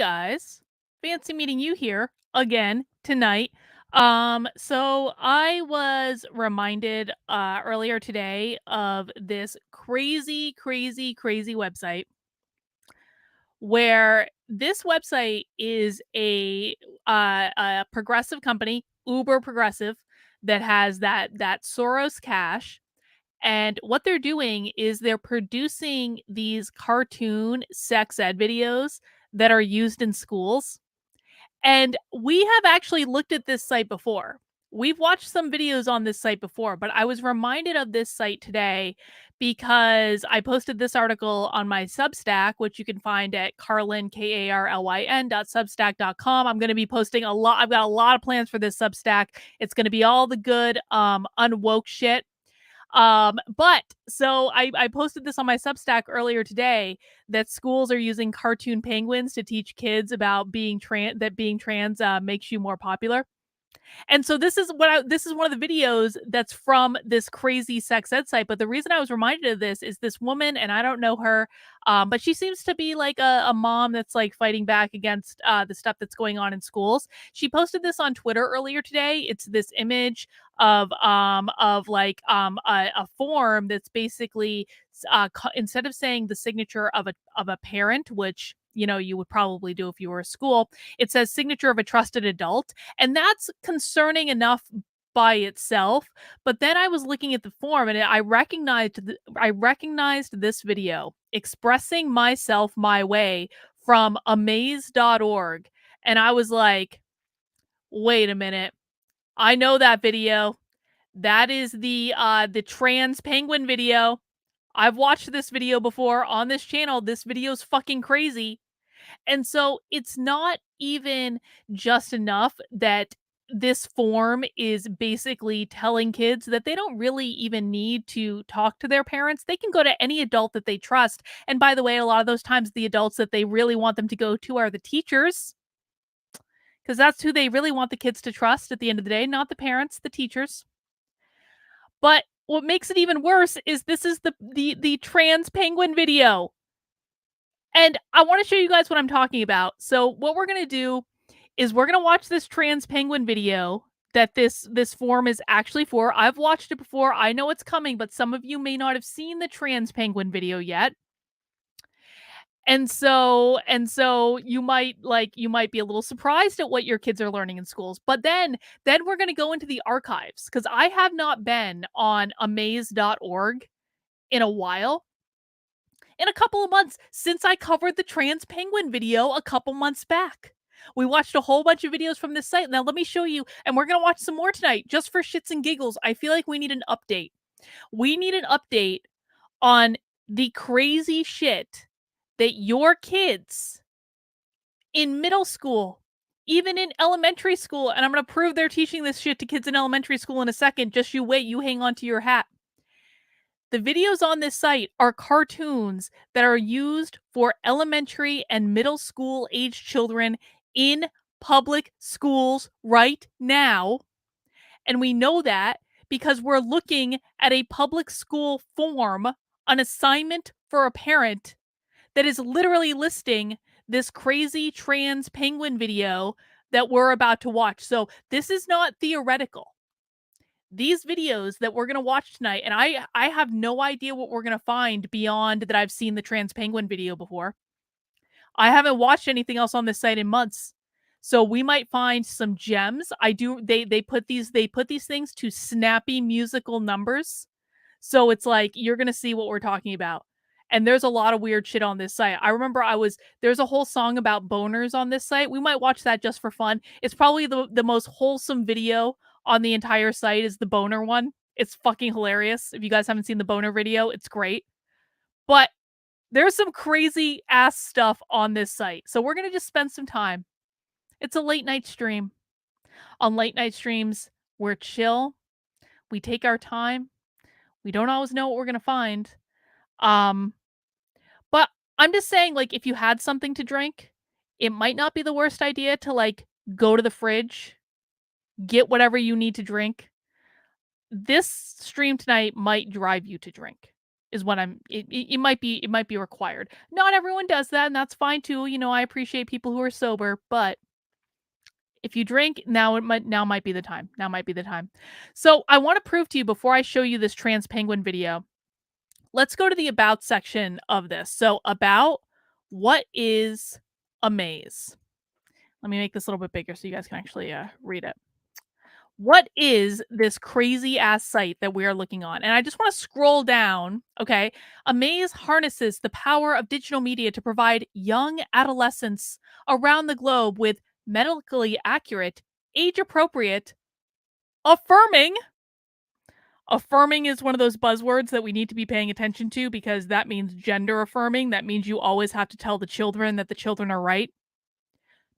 guys, fancy meeting you here again tonight. So I was reminded earlier today of this crazy website where this website is a progressive company, uber progressive, that has that Soros cash. And what they're doing is they're producing these cartoon sex ed videos that are used in schools. And we have actually looked at this site before. We've watched some videos on this site before, but I was reminded of this site today because I posted this article on my Substack, which you can find at Karlyn.substack.com. I'm going to be posting a lot. I've got a lot of plans for this Substack. It's going to be all the good unwoke shit. But so I posted this on my Substack earlier today that schools are using cartoon penguins to teach kids about being trans makes you more popular. And so this is one of the videos that's from this crazy sex ed site. But the reason I was reminded of this is this woman, and I don't know her, but she seems to be like a mom that's like fighting back against the stuff that's going on in schools. She posted this on Twitter earlier today. It's this image of a form that's basically instead of saying the signature of a parent, which you would probably do if you were a school, it says signature of a trusted adult. And that's concerning enough by itself. But then I was looking at the form and I recognized this video, expressing myself my way, from amaze.org. And I was like, wait a minute. I know that video. That is the trans penguin video. I've watched this video before on this channel. This video's fucking crazy. And so it's not even just enough that this form is basically telling kids that they don't really even need to talk to their parents. They can go to any adult that they trust. And by the way, a lot of those times the adults that they really want them to go to are the teachers, because that's who they really want the kids to trust at the end of the day, not the parents, the teachers. But what makes it even worse is this is the trans penguin video. And I want to show you guys what I'm talking about. So what we're going to do is we're going to watch this trans penguin video that this form is actually for. I've watched it before. I know it's coming, but some of you may not have seen the trans penguin video yet. And so you might be a little surprised at what your kids are learning in schools. But then we're going to go into the archives, because I have not been on amaze.org in a while. In a couple of months, since I covered the trans penguin video a couple months back. We watched a whole bunch of videos from this site. Now let me show you, and we're going to watch some more tonight just for shits and giggles. I feel like we need an update. We need an update on the crazy shit that your kids in middle school, even in elementary school, and I'm going to prove they're teaching this shit to kids in elementary school in a second. Just you wait, you hang on to your hat. The videos on this site are cartoons that are used for elementary and middle school age children in public schools right now. And we know that because we're looking at a public school form, an assignment for a parent, that is literally listing this crazy trans penguin video that we're about to watch. So this is not theoretical. These videos that we're going to watch tonight, and I have no idea what we're going to find beyond that I've seen the trans penguin video before. I haven't watched anything else on this site in months. So we might find some gems. They put these things to snappy musical numbers. So it's like you're going to see what we're talking about. And there's a lot of weird shit on this site. I remember there's a whole song about boners on this site. We might watch that just for fun. It's probably the most wholesome video on the entire site is the boner one. It's fucking hilarious. If you guys haven't seen the boner video, it's great. But there's some crazy ass stuff on this site. So we're going to just spend some time. It's a late night stream. On late night streams, we're chill. We take our time. We don't always know what we're going to find. But I'm just saying, like, if you had something to drink, it might not be the worst idea to, like, go to the fridge, get whatever you need to drink. This stream tonight might drive you to drink. is what it might be required. Not everyone does that, and that's fine too. You know, I appreciate people who are sober, but if you drink, now might be the time. Now might be the time. So I want to prove to you before I show you this trans penguin video. Let's go to the about section of this. So about what is a maze? Let me make this a little bit bigger so you guys can actually read it. What is this crazy ass site that we are looking on? And I just want to scroll down. Okay. Amaze harnesses the power of digital media to provide young adolescents around the globe with medically accurate, age appropriate, affirming. Affirming is one of those buzzwords that we need to be paying attention to because that means gender affirming. That means you always have to tell the children that the children are right.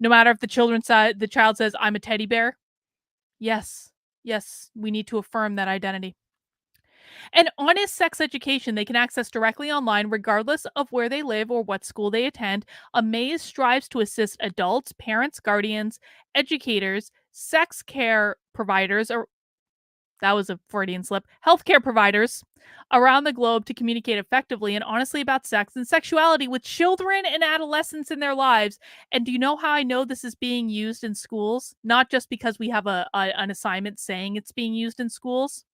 No matter if the child says, I'm a teddy bear. Yes. Yes, we need to affirm that identity. And honest sex education they can access directly online, regardless of where they live or what school they attend. Amaze strives to assist adults, parents, guardians, educators, sex care providers, or that was a Freudian slip, healthcare providers around the globe to communicate effectively and honestly about sex and sexuality with children and adolescents in their lives. And do you know how I know this is being used in schools? Not just because we have an assignment saying it's being used in schools.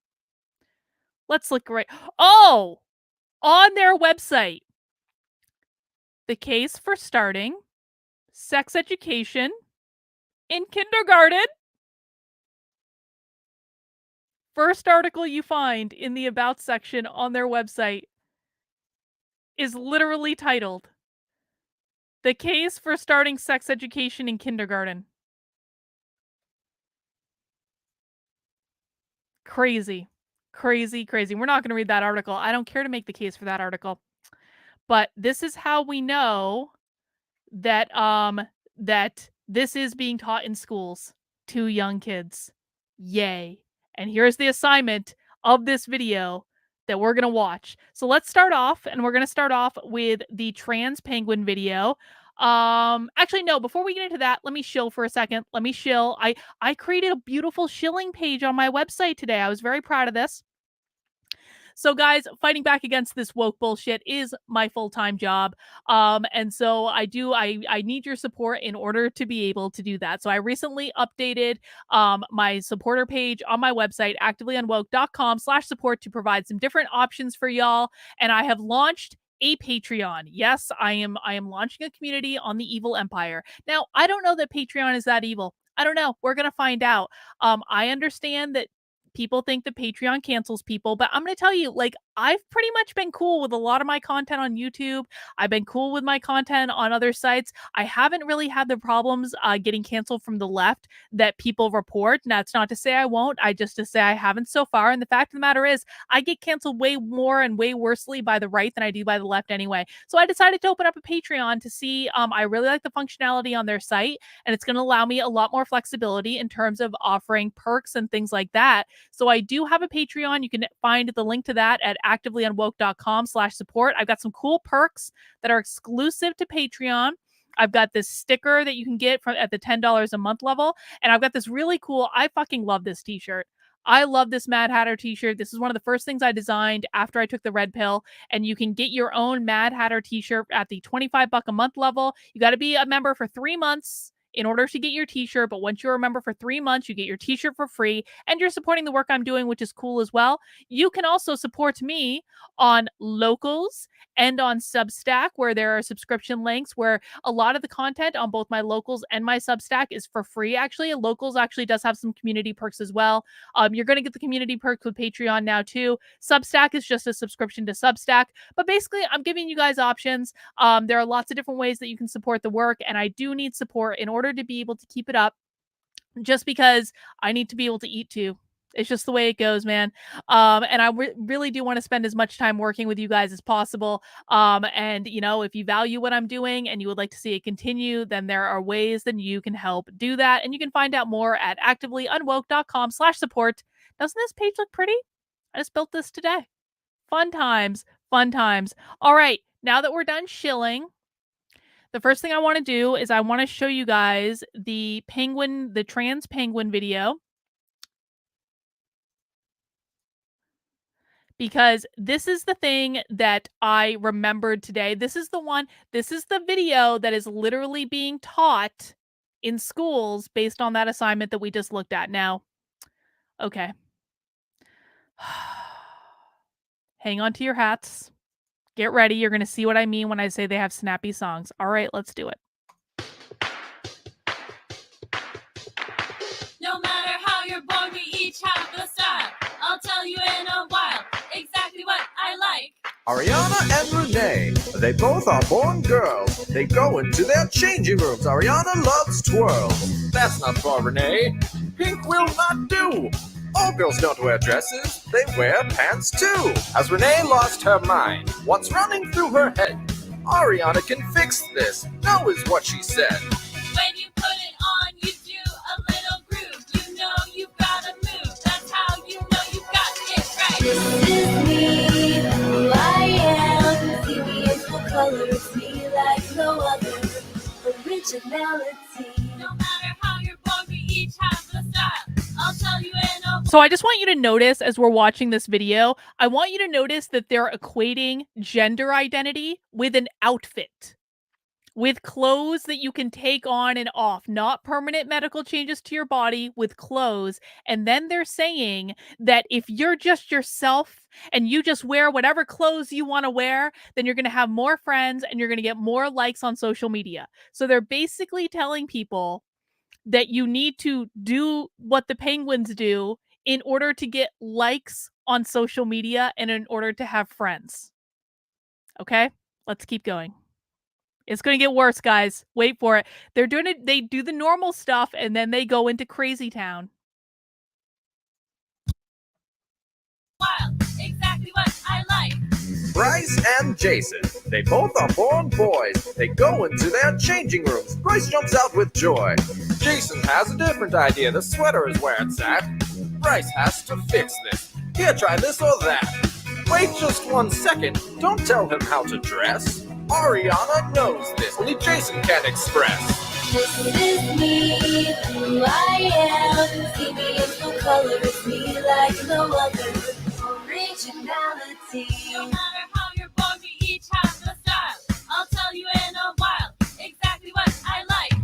Let's look right. Oh, on their website, the case for starting sex education in kindergarten. First article you find in the About section on their website is literally titled The Case for Starting Sex Education in Kindergarten. Crazy. Crazy, crazy. We're not going to read that article. I don't care to make the case for that article. But this is how we know that this is being taught in schools to young kids. Yay. And here's the assignment of this video that we're going to watch. So let's start off, and we're going to start off with the trans penguin video. Actually no, before we get into that, let me shill for a second. Let me shill. I created a beautiful shilling page on my website today. I was very proud of this. So guys, fighting back against this woke bullshit is my full-time job. And so I need your support in order to be able to do that. So I recently updated my supporter page on my website, activelyunwoke.com/support, to provide some different options for y'all. And I have launched a Patreon. Yes, I am launching a community on the evil empire. Now, I don't know that Patreon is that evil. I don't know. We're gonna find out. I understand that people think that Patreon cancels people, but I'm going to tell you, like, I've pretty much been cool with a lot of my content on YouTube. I've been cool with my content on other sites. I haven't really had the problems getting canceled from the left that people report. Now, it's not to say I won't. I just to say I haven't so far. And the fact of the matter is, I get canceled way more and way worsely by the right than I do by the left anyway. So I decided to open up a Patreon to see. I really like the functionality on their site, and it's going to allow me a lot more flexibility in terms of offering perks and things like that. So I do have a Patreon. You can find the link to that at activelyunwoke.com/support. I've got some cool perks that are exclusive to Patreon. I've got this sticker that you can get from at the $10 a month level. And I've got this really cool, I fucking love this t-shirt. I love this Mad Hatter t-shirt. This is one of the first things I designed after I took the red pill. And you can get your own Mad Hatter t-shirt at the $25 a month level. You got to be a member for 3 months in order to get your t-shirt. But once you're a member for 3 months, you get your t-shirt for free, and you're supporting the work I'm doing, which is cool as well. You can also support me on Locals and on Substack, where there are subscription links, where a lot of the content on both my Locals and my Substack is for free. Actually, Locals actually does have some community perks as well. You're going to get the community perks with Patreon now too. Substack is just a subscription to Substack. But basically, I'm giving you guys options. There are lots of different ways that you can support the work, and I do need support in order to be able to keep it up, just because I need to be able to eat too. It's just the way it goes, man. And I really do want to spend as much time working with you guys as possible. And you know, if you value what I'm doing and you would like to see it continue, then there are ways that you can help do that. And you can find out more at activelyunwoke.com/support. Doesn't this page look pretty? I just built this today. Fun times, fun times. All right, now that we're done shilling, the first thing I want to do is I want to show you guys the trans penguin video. because this is the thing that I remembered today. This is the video that is literally being taught in schools based on that assignment that we just looked at. Now, okay. Hang on to your hats. Get ready. You're going to see what I mean when I say they have snappy songs. All right, let's do it. No matter how you're born, we each have a style. I'll tell you in a while exactly what I like. Ariana and Renee, they both are born girls. They go into their changing rooms. Ariana loves twirls. That's not for Renee. Pink will not do. All girls don't wear dresses, they wear pants too. As Renee lost her mind, what's running through her head? Ariana can fix this, no is what she said. When you put it on, you do a little groove. You know you've gotta move. That's how you know you've got it right. This is me, who I am. See me in full color, it's me like no other. Originality. No matter how you're born, we each have a style. I'll tell you in a So I just want you to notice as we're watching this video, I want you to notice that they're equating gender identity with an outfit, with clothes that you can take on and off, not permanent medical changes to your body, with clothes. And then they're saying that if you're just yourself and you just wear whatever clothes you want to wear, then you're going to have more friends and you're going to get more likes on social media. So they're basically telling people that you need to do what the penguins do in order to get likes on social media and in order to have friends. Okay, let's keep going. It's going to get worse, guys. Wait for it. They're doing it. They do the normal stuff and then they go into crazy town. while exactly what I like. Bryce and Jason, they both are born boys. They go into their changing rooms. Bryce jumps out with joy. Jason has a different idea. The sweater is where it's at. Bryce has to fix this. Here, try this or that. Wait just 1 second. Don't tell him how to dress. Ariana knows this. Only Jason can express. This is me, who I am. See me in full color, it's me like no other. Originality. No matter how you're born, we each have a style. I'll tell you in a while exactly what I like.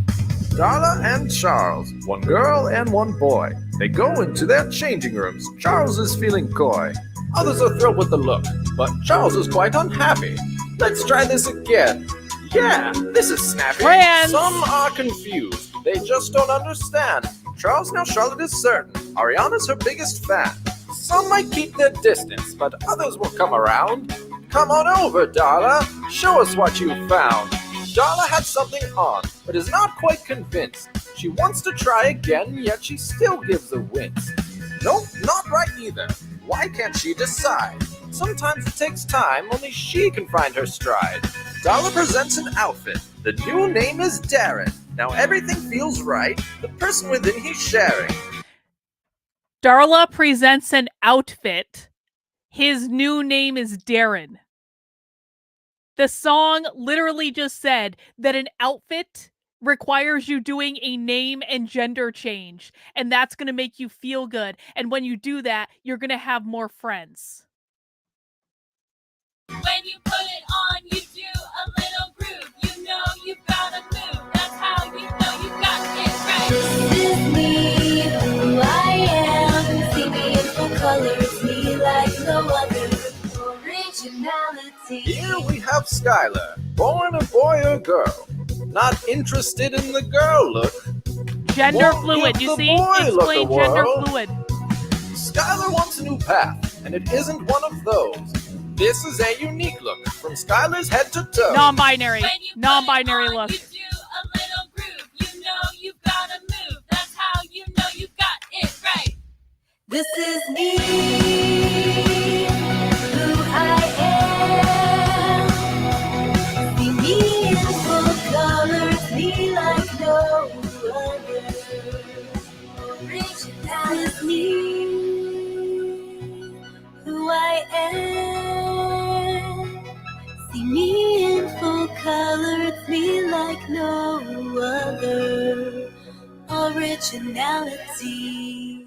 Darla and Charles, one girl and one boy. They go into their changing rooms. Charles is feeling coy. Others are thrilled with the look, but Charles is quite unhappy. Let's try this again. Yeah, this is snappy. Friends. Some are confused. They just don't understand. Charles, now Charlotte is certain. Ariana's her biggest fan. Some might keep their distance, but others will come around. Come on over, Darla. Show us what you found. Darla had something on, but is not quite convinced. She wants to try again, yet she still gives a wince. Nope, not right either. Why can't she decide? Sometimes it takes time, only she can find her stride. Darla presents an outfit. The new name is Darren. Now everything feels right. The person within he's sharing. Darla presents an outfit. His new name is Darren. The song literally just said that an outfit requires you doing a name and gender change, and that's going to make you feel good. And when you do that, you're going to have more friends. When you put it on, you do a little groove. You know you've gotta move. That's how you know you've got it right. This is me, who I am. See me in full color, it's me like no other. Originality. Here we have Skylar, born a boy or girl. Not interested in the girl look. Gender Won't fluid, give you the see? boy look Explain a gender whirl. fluid. Skylar wants a new path, and it isn't one of those. This is a unique look from Skylar's head to toe. Non-binary. When you put Non-binary it on, look. you do a little groove. You know you've gotta move. That's how you know you've got it right. This is me, who I am. See me in full color, me like no other. Originality, who I am. See me in full color, it's me like no other. Originality.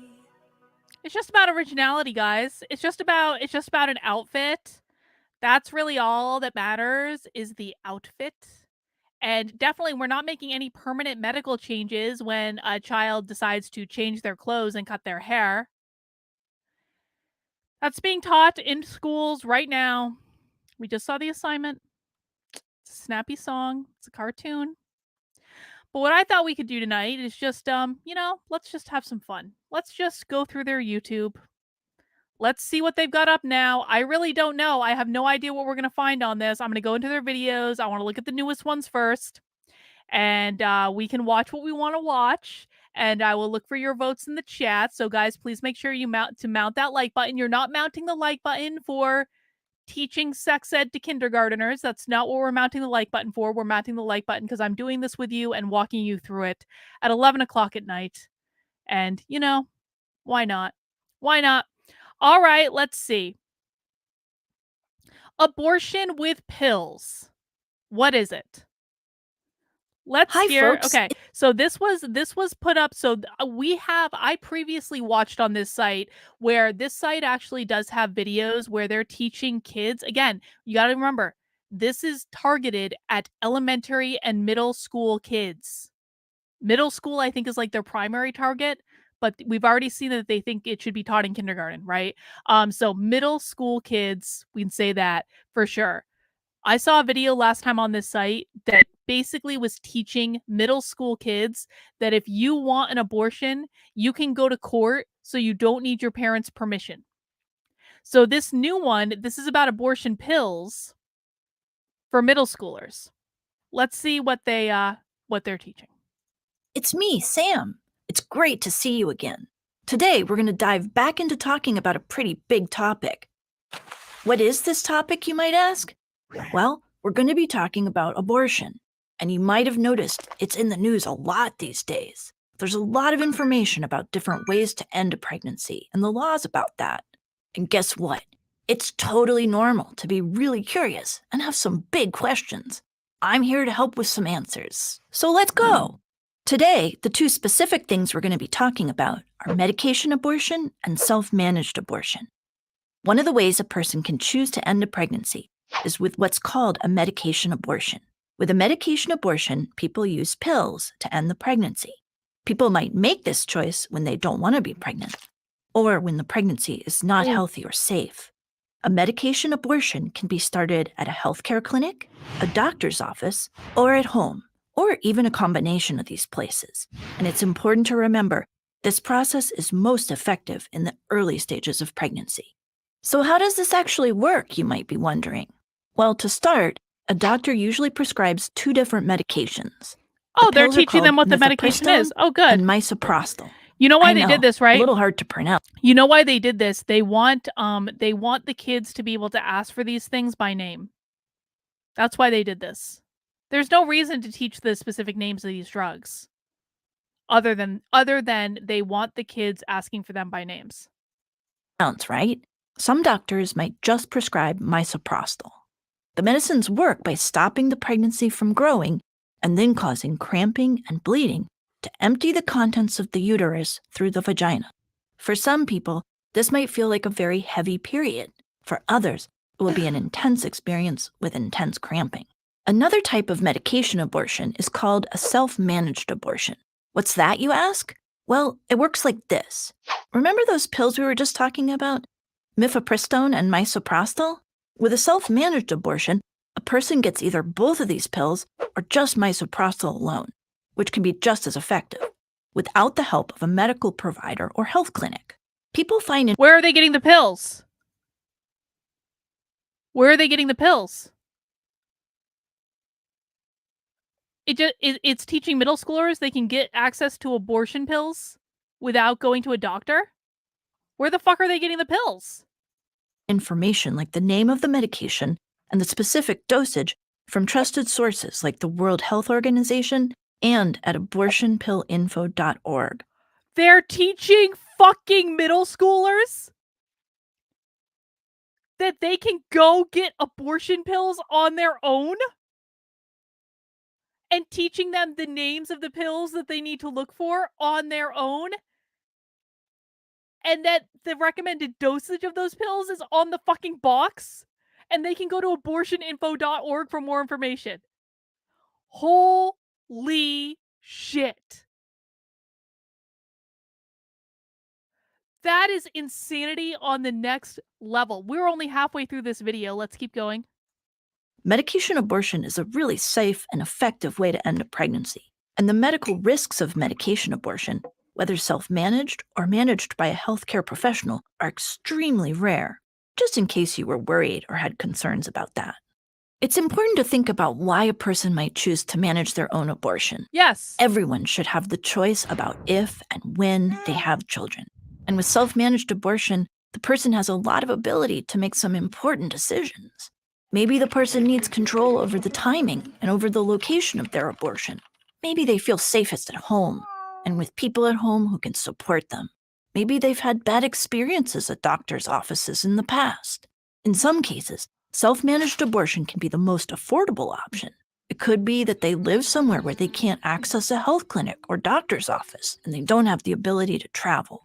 It's just about originality, guys. It's just about an outfit. That's really all that matters is the outfit. And definitely we're not making any permanent medical changes when a child decides to change their clothes and cut their hair. That's being taught in schools right now. We just saw the assignment. It's a snappy song. It's a cartoon. But what I thought we could do tonight is just let's just have some fun. Let's just go through their YouTube. Let's see what they've got up now. I really don't know. I have no idea what we're going to find on this. I'm going to go into their videos. I want to look at the newest ones first. And we can watch what we want to watch. And I will look for your votes in the chat. So guys, please make sure you mount that like button. You're not mounting the like button for teaching sex ed to kindergarteners. That's not what we're mounting the like button for. We're mounting the like button because I'm doing this with you and walking you through it at 11 o'clock at night. And, why not? Why not? All right, let's see. Abortion with pills. What is it? Let's Hi, hear. folks. Okay, so this was put up. So I previously watched on this site where this site actually does have videos where they're teaching kids. Again, you got to remember, this is targeted at elementary and middle school kids. Middle school, I think, is like their primary target, but we've already seen that they think it should be taught in kindergarten, right? So middle school kids, we can say that for sure. I saw a video last time on this site that basically was teaching middle school kids that if you want an abortion, you can go to court so you don't need your parents' permission. So this new one, this is about abortion pills for middle schoolers. Let's see what they're teaching. It's me, Sam. It's great to see you again. Today, we're going to dive back into talking about a pretty big topic. What is this topic, you might ask? Well, we're going to be talking about abortion. And you might have noticed it's in the news a lot these days. There's a lot of information about different ways to end a pregnancy and the laws about that. And guess what? It's totally normal to be really curious and have some big questions. I'm here to help with some answers. So let's go. Today, the two specific things we're going to be talking about are medication abortion and self-managed abortion. One of the ways a person can choose to end a pregnancy is with what's called a medication abortion. With a medication abortion, people use pills to end the pregnancy. People might make this choice when they don't want to be pregnant, or when the pregnancy is not healthy or safe. A medication abortion can be started at a healthcare clinic, a doctor's office, or at home, or even a combination of these places. And it's important to remember, this process is most effective in the early stages of pregnancy. So how does this actually work, you might be wondering? Well, to start, a doctor usually prescribes two different medications. Oh, they're teaching them what the medication is. Oh, good. And misoprostol. You know why they did this, right? A little hard to pronounce. You know why they did this? They want the kids to be able to ask for these things by name. That's why they did this. There's no reason to teach the specific names of these drugs. Other than they want the kids asking for them by names. Right? Some doctors might just prescribe misoprostol. The medicines work by stopping the pregnancy from growing and then causing cramping and bleeding to empty the contents of the uterus through the vagina. For some people, this might feel like a very heavy period. For others, it will be an intense experience with intense cramping. Another type of medication abortion is called a self-managed abortion. What's that, you ask? Well, it works like this. Remember those pills we were just talking about? Mifepristone and misoprostol? With a self-managed abortion, a person gets either both of these pills or just misoprostol alone, which can be just as effective, without the help of a medical provider or health clinic. People find Where are they getting the pills? Where are they getting the pills? It's teaching middle schoolers they can get access to abortion pills without going to a doctor? Where the fuck are they getting the pills? Information like the name of the medication and the specific dosage from trusted sources like the World Health Organization and at abortionpillinfo.org. They're teaching fucking middle schoolers that they can go get abortion pills on their own? And teaching them the names of the pills that they need to look for on their own? and that the recommended dosage of those pills is on the fucking box, and they can go to abortioninfo.org for more information. Holy shit. That is insanity on the next level. We're only halfway through this video. Let's keep going. Medication abortion is a really safe and effective way to end a pregnancy. And the medical risks of medication abortion, whether self-managed or managed by a healthcare professional, are extremely rare, just in case you were worried or had concerns about that. It's important to think about why a person might choose to manage their own abortion. Yes. Everyone should have the choice about if and when they have children. And with self-managed abortion, the person has a lot of ability to make some important decisions. Maybe the person needs control over the timing and over the location of their abortion. Maybe they feel safest at home and with people at home who can support them. Maybe they've had bad experiences at doctors' offices in the past. In some cases, self-managed abortion can be the most affordable option. It could be that they live somewhere where they can't access a health clinic or doctor's office, and they don't have the ability to travel.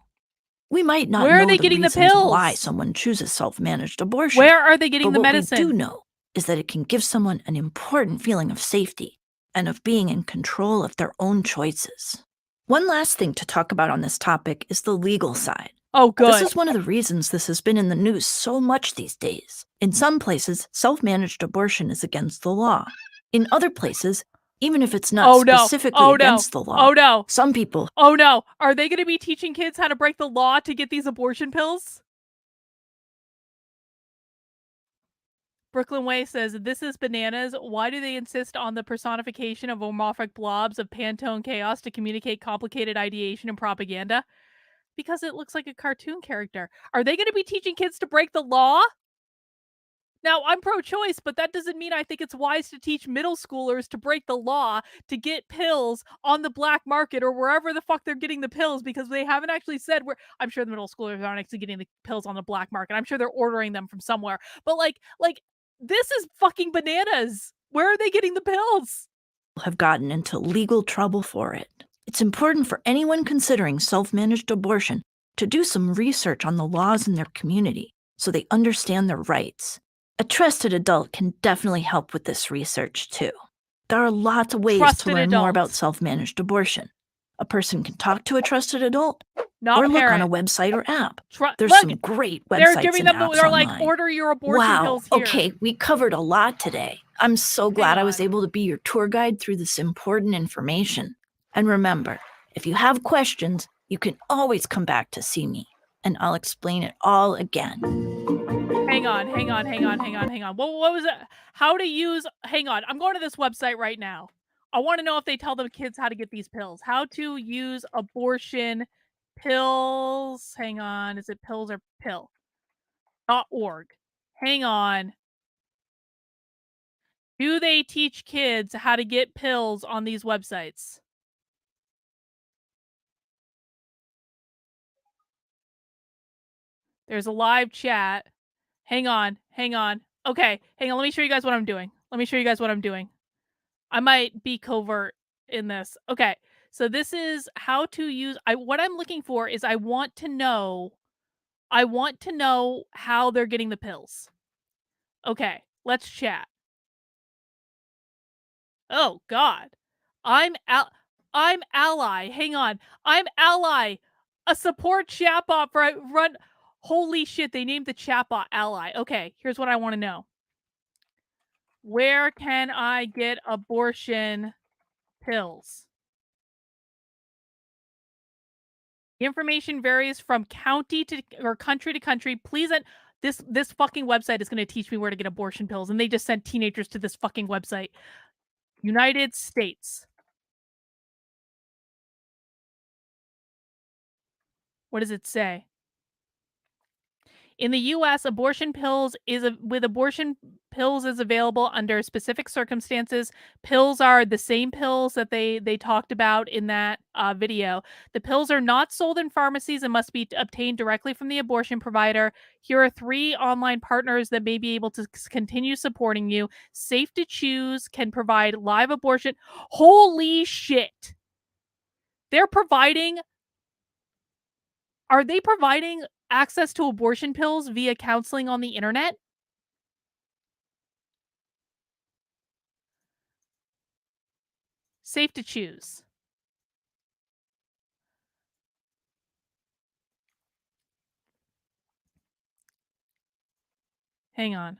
We might not Where are know they the getting the reasons pills? why someone chooses self-managed abortion. Where are they getting but the what medicine? we do know is that it can give someone an important feeling of safety and of being in control of their own choices. One last thing to talk about on this topic is the legal side. Oh, good. This is one of the reasons this has been in the news so much these days. In some places, self-managed abortion is against the law. In other places, even if it's not specifically against the law, Oh no. some people... Oh no. Are they going to be teaching kids how to break the law to get these abortion pills? Brooklyn Way says, this is bananas. Why do they insist on the personification of homomorphic blobs of Pantone chaos to communicate complicated ideation and propaganda? Because it looks like a cartoon character. Are they going to be teaching kids to break the law? Now, I'm pro-choice, but that doesn't mean I think it's wise to teach middle schoolers to break the law to get pills on the black market or wherever the fuck they're getting the pills, because they haven't actually said where. I'm sure the middle schoolers aren't actually getting the pills on the black market. I'm sure they're ordering them from somewhere. But like this is fucking bananas. Where are they getting the pills? Have gotten into legal trouble for it. It's important for anyone considering self-managed abortion to do some research on the laws in their community so they understand their rights. A trusted adult can definitely help with this research too. There are lots of ways to learn more about self-managed abortion. A person can talk to a trusted adult or look on a website or app. There's some great websites and apps They're online. like, order your abortion pills here. Okay, we covered a lot today. I'm so glad I was able to be your tour guide through this important information. And remember, if you have questions, you can always come back to see me, and I'll explain it all again. Hang on. What was it? How to use... Hang on. I'm going to this website right now. I want to know if they tell the kids how to get these pills. How to use abortion pills. Hang on. Is it pills or pill? .org. Hang on. Do they teach kids how to get pills on these websites? There's a live chat. Hang on. Okay, hang on. Let me show you guys what I'm doing. I might be covert in this. Okay, so this is how to use... what I'm looking for is I want to know how they're getting the pills. Okay, let's chat. Oh, God. I'm Ally. Hang on. I'm Ally. A support chatbot for run... Holy shit, they named the chatbot Ally. Okay, here's what I want to know. Where can I get abortion pills? The information varies from county to or country to country. Please, this fucking website is going to teach me where to get abortion pills, and they just sent teenagers to this fucking website. United States. What does it say? In the U.S., abortion pills is available under specific circumstances. Pills are the same pills that they talked about in that video. The pills are not sold in pharmacies and must be obtained directly from the abortion provider. Here are 3 online partners that may be able to continue supporting you. Safe to Choose can provide live abortion. Holy shit! They're providing Are they providing access to abortion pills via counseling on the internet? Safe to choose. Hang on.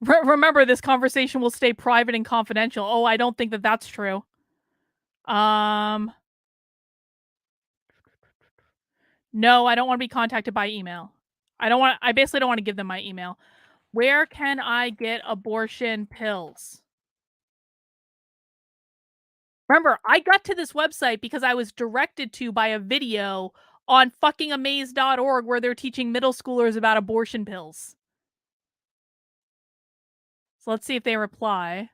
Remember, this conversation will stay private and confidential. Oh, I don't think that that's true. No, I don't want to be contacted by email. I basically don't want to give them my email. Where can I get abortion pills? Remember, I got to this website because I was directed to by a video on fucking amaze.org where they're teaching middle schoolers about abortion pills. So let's see if they reply.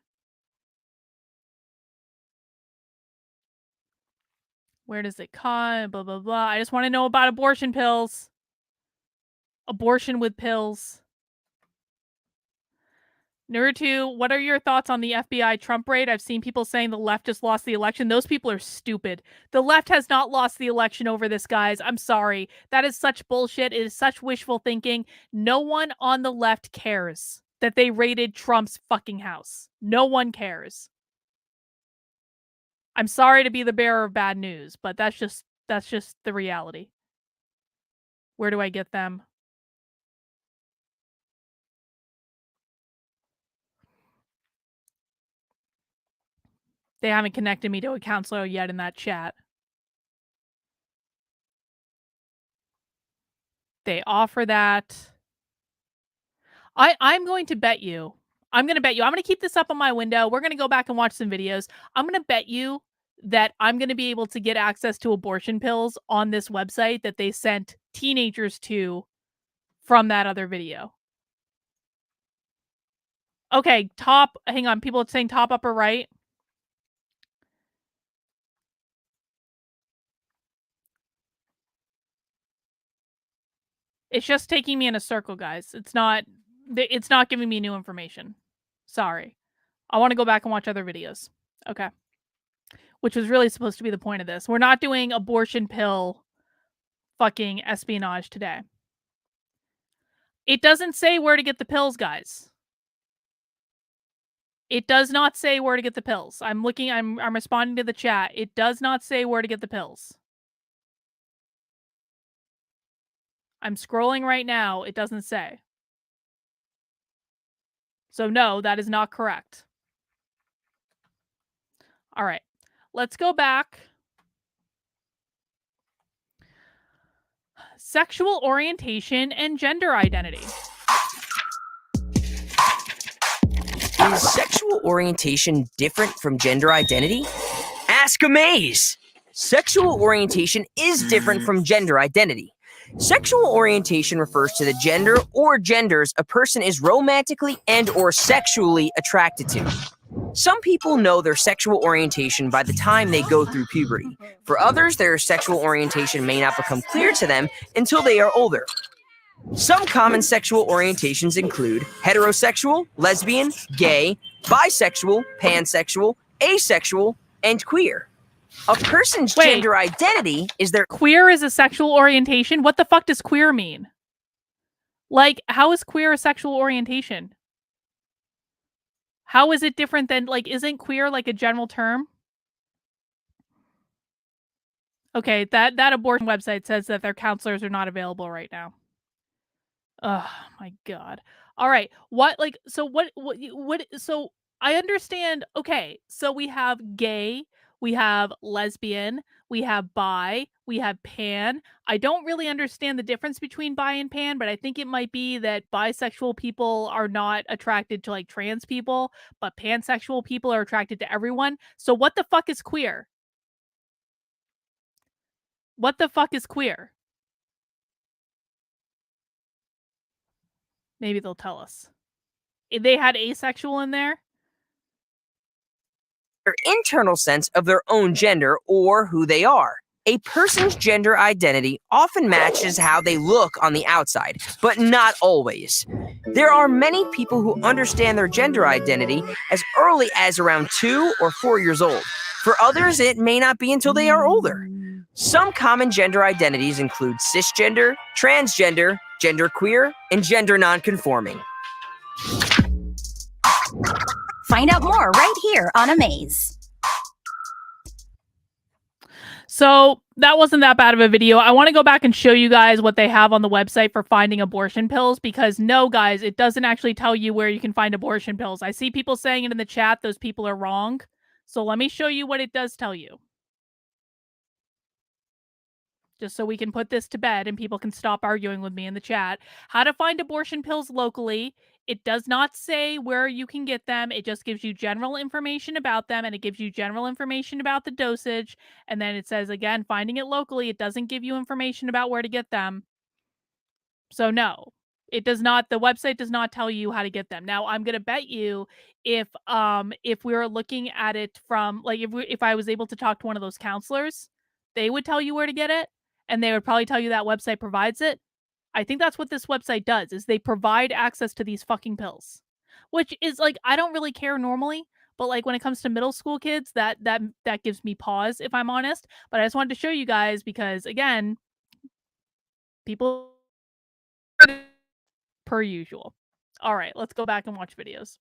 Where does it come? Blah, blah, blah. I just want to know about abortion pills. Abortion with pills. Naruto, what are your thoughts on the FBI Trump raid? I've seen people saying the left just lost the election. Those people are stupid. The left has not lost the election over this, guys. I'm sorry. That is such bullshit. It is such wishful thinking. No one on the left cares that they raided Trump's fucking house. No one cares. I'm sorry to be the bearer of bad news, but that's just the reality. Where do I get them? They haven't connected me to a counselor yet in that chat. They offer that. I'm going to bet you. I'm going to keep this up on my window. We're going to go back and watch some videos. I'm going to bet you that I'm going to be able to get access to abortion pills on this website that they sent teenagers to from that other video. Okay, hang on. People are saying top upper right. It's just taking me in a circle, guys. It's not giving me new information. Sorry. I want to go back and watch other videos. Okay. Which was really supposed to be the point of this. We're not doing abortion pill fucking espionage today. It doesn't say where to get the pills, guys. It does not say where to get the pills. I'm responding to the chat. It does not say where to get the pills. I'm scrolling right now. It doesn't say. So no, that is not correct. All right. Let's go back. Sexual orientation and gender identity. Is sexual orientation different from gender identity? Ask Amaze! Sexual orientation is different from gender identity. Sexual orientation refers to the gender or genders a person is romantically and/or sexually attracted to. Some people know their sexual orientation by the time they go through puberty. For others, their sexual orientation may not become clear to them until they are older. Some common sexual orientations include heterosexual, lesbian, gay, bisexual, pansexual, asexual, and queer. A person's gender identity is their... Queer is a sexual orientation? What the fuck does queer mean? Like, how is queer a sexual orientation? How is it different than, like, isn't queer like a general term? Okay, that abortion website says that their counselors are not available right now. Oh my god. All right. So I understand. Okay. So we have gay, we have lesbian, we have bi, we have pan. I don't really understand the difference between bi and pan, but I think it might be that bisexual people are not attracted to like trans people, but pansexual people are attracted to everyone. So what the fuck is queer? What the fuck is queer? Maybe they'll tell us. If they had asexual in there? Their internal sense of their own gender or who they are. A person's gender identity often matches how they look on the outside, but not always. There are many people who understand their gender identity as early as around 2 or 4 years old. For others, it may not be until they are older. Some common gender identities include cisgender, transgender, genderqueer, and gender nonconforming. Find out more right here on Amaze. So that wasn't that bad of a video. I want to go back and show you guys what they have on the website for finding abortion pills, because no, guys, it doesn't actually tell you where you can find abortion pills. I see people saying it in the chat. Those people are wrong. So let me show you what it does tell you. Just so we can put this to bed and people can stop arguing with me in the chat. How to find abortion pills locally. It does not say where you can get them. It just gives you general information about them, and it gives you general information about the dosage. And then it says, again, finding it locally. It doesn't give you information about where to get them. So no, it does not. The website does not tell you how to get them. Now, I'm going to bet you if we were looking at it from, like, if I was able to talk to one of those counselors, they would tell you where to get it. And they would probably tell you that website provides it. I think that's what this website does, is they provide access to these fucking pills. Which is, like, I don't really care normally, but, like, when it comes to middle school kids, that gives me pause, if I'm honest. But I just wanted to show you guys because, again, people per usual. All right, let's go back and watch videos.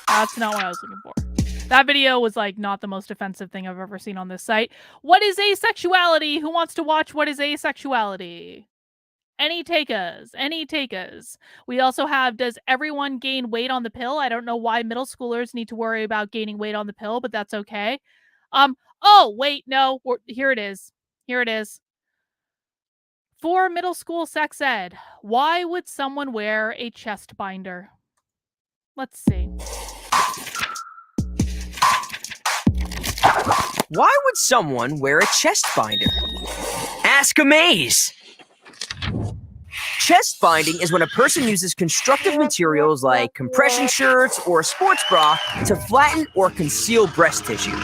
That's not what I was looking for. That video was, like, not the most offensive thing I've ever seen on this site. What is asexuality? Who wants to watch what is asexuality? Any takers? Any takers? We also have, does everyone gain weight on the pill? I don't know why middle schoolers need to worry about gaining weight on the pill, but that's okay. Oh, wait, no. Here it is. Here it is. For middle school sex ed, why would someone wear a chest binder? Let's see. Why would someone wear a chest binder? Ask Amaze! Chest binding is when a person uses constructive materials like compression shirts or a sports bra to flatten or conceal breast tissue.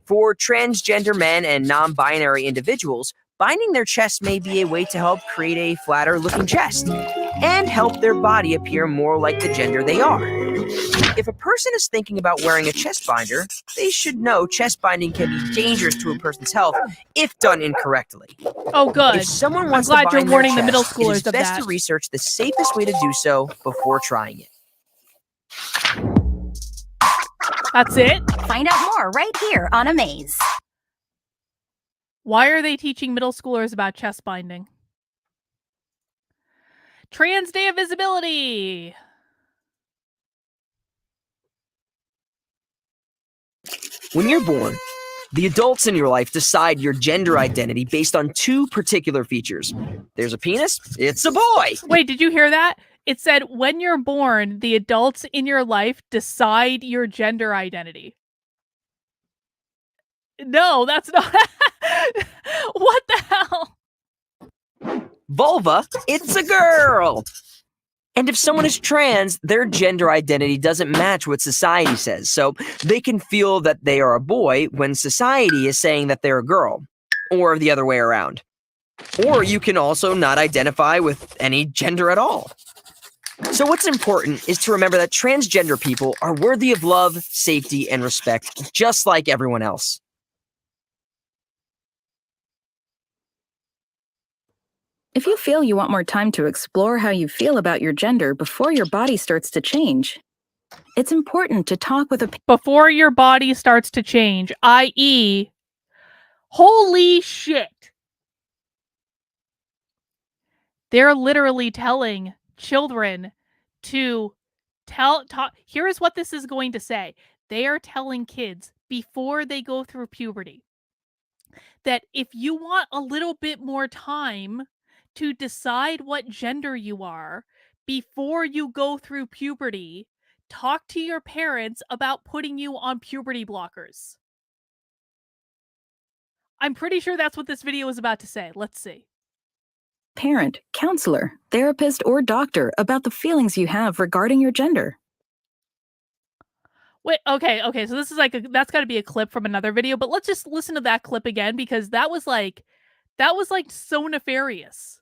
For transgender men and non-binary individuals, binding their chest may be a way to help create a flatter-looking chest and help their body appear more like the gender they are. If a person is thinking about wearing a chest binder, they should know chest binding can be dangerous to a person's health if done incorrectly. Oh, good. If someone wants I'm glad to bind you're warning their the middle chest, schoolers it is of best that. to research the safest way to do so before trying it. That's it? Find out more right here on Amaze. Why are they teaching middle schoolers about chest binding? Trans Day of Visibility. When you're born, the adults in your life decide your gender identity based on two particular features. There's a penis, it's a boy. Wait, did you hear that? It said, when you're born, the adults in your life decide your gender identity. No, that's not. What the hell? Vulva, it's a girl. And if someone is trans, their gender identity doesn't match what society says, so they can feel that they are a boy when society is saying that they're a girl, or the other way around. Or you can also not identify with any gender at all. So what's important is to remember that transgender people are worthy of love, safety, and respect, just like everyone else. If you feel you want more time to explore how you feel about your gender before your body starts to change, it's important to talk with a Before your body starts to change, i.e., holy shit. They're literally telling children to here's what this is going to say. They are telling kids before they go through puberty that if you want a little bit more time to decide what gender you are before you go through puberty, talk to your parents about putting you on puberty blockers. I'm pretty sure that's what this video is about to say. Let's see. parent, counselor, therapist, or doctor about the feelings you have regarding your gender. Wait, okay, so this is like that's got to be a clip from another video, but let's just listen to that clip again because that was like so nefarious.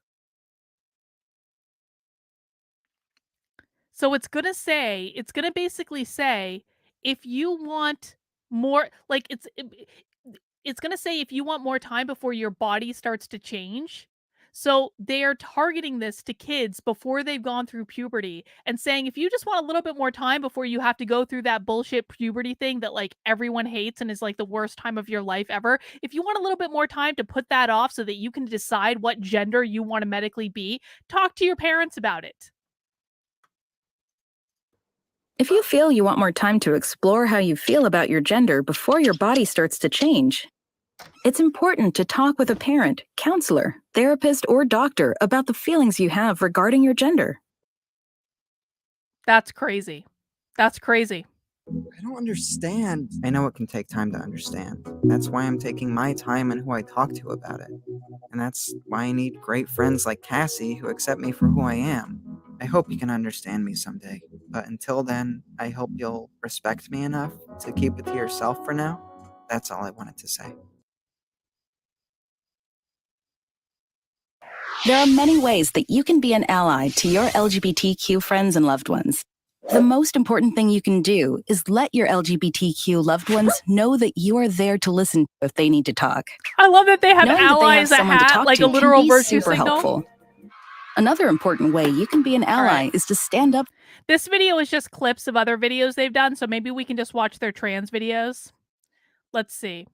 So it's going to basically say, if you want more, like it's going to say if you want more time before your body starts to change. So they're targeting this to kids before they've gone through puberty and saying, if you just want a little bit more time before you have to go through that bullshit puberty thing that like everyone hates and is like the worst time of your life ever, if you want a little bit more time to put that off so that you can decide what gender you want to medically be, talk to your parents about it. If you feel you want more time to explore how you feel about your gender before your body starts to change, it's important to talk with a parent, counselor, therapist, or doctor about the feelings you have regarding your gender. That's crazy. That's crazy. I don't understand. I know it can take time to understand. That's why I'm taking my time and who I talk to about it. And that's why I need great friends like Cassie who accept me for who I am. I hope you can understand me someday. But until then, I hope you'll respect me enough to keep it to yourself for now. That's all I wanted to say. There are many ways that you can be an ally to your LGBTQ friends and loved ones. The most important thing you can do is let your LGBTQ loved ones know that you are there to listen if they need to talk. I love that they have Knowing allies that they have someone to at talk like to a literal can be virtue super signal. helpful. Another important way you can be an ally is to stand up. This video is just clips of other videos they've done, so maybe we can just watch their trans videos. Let's see.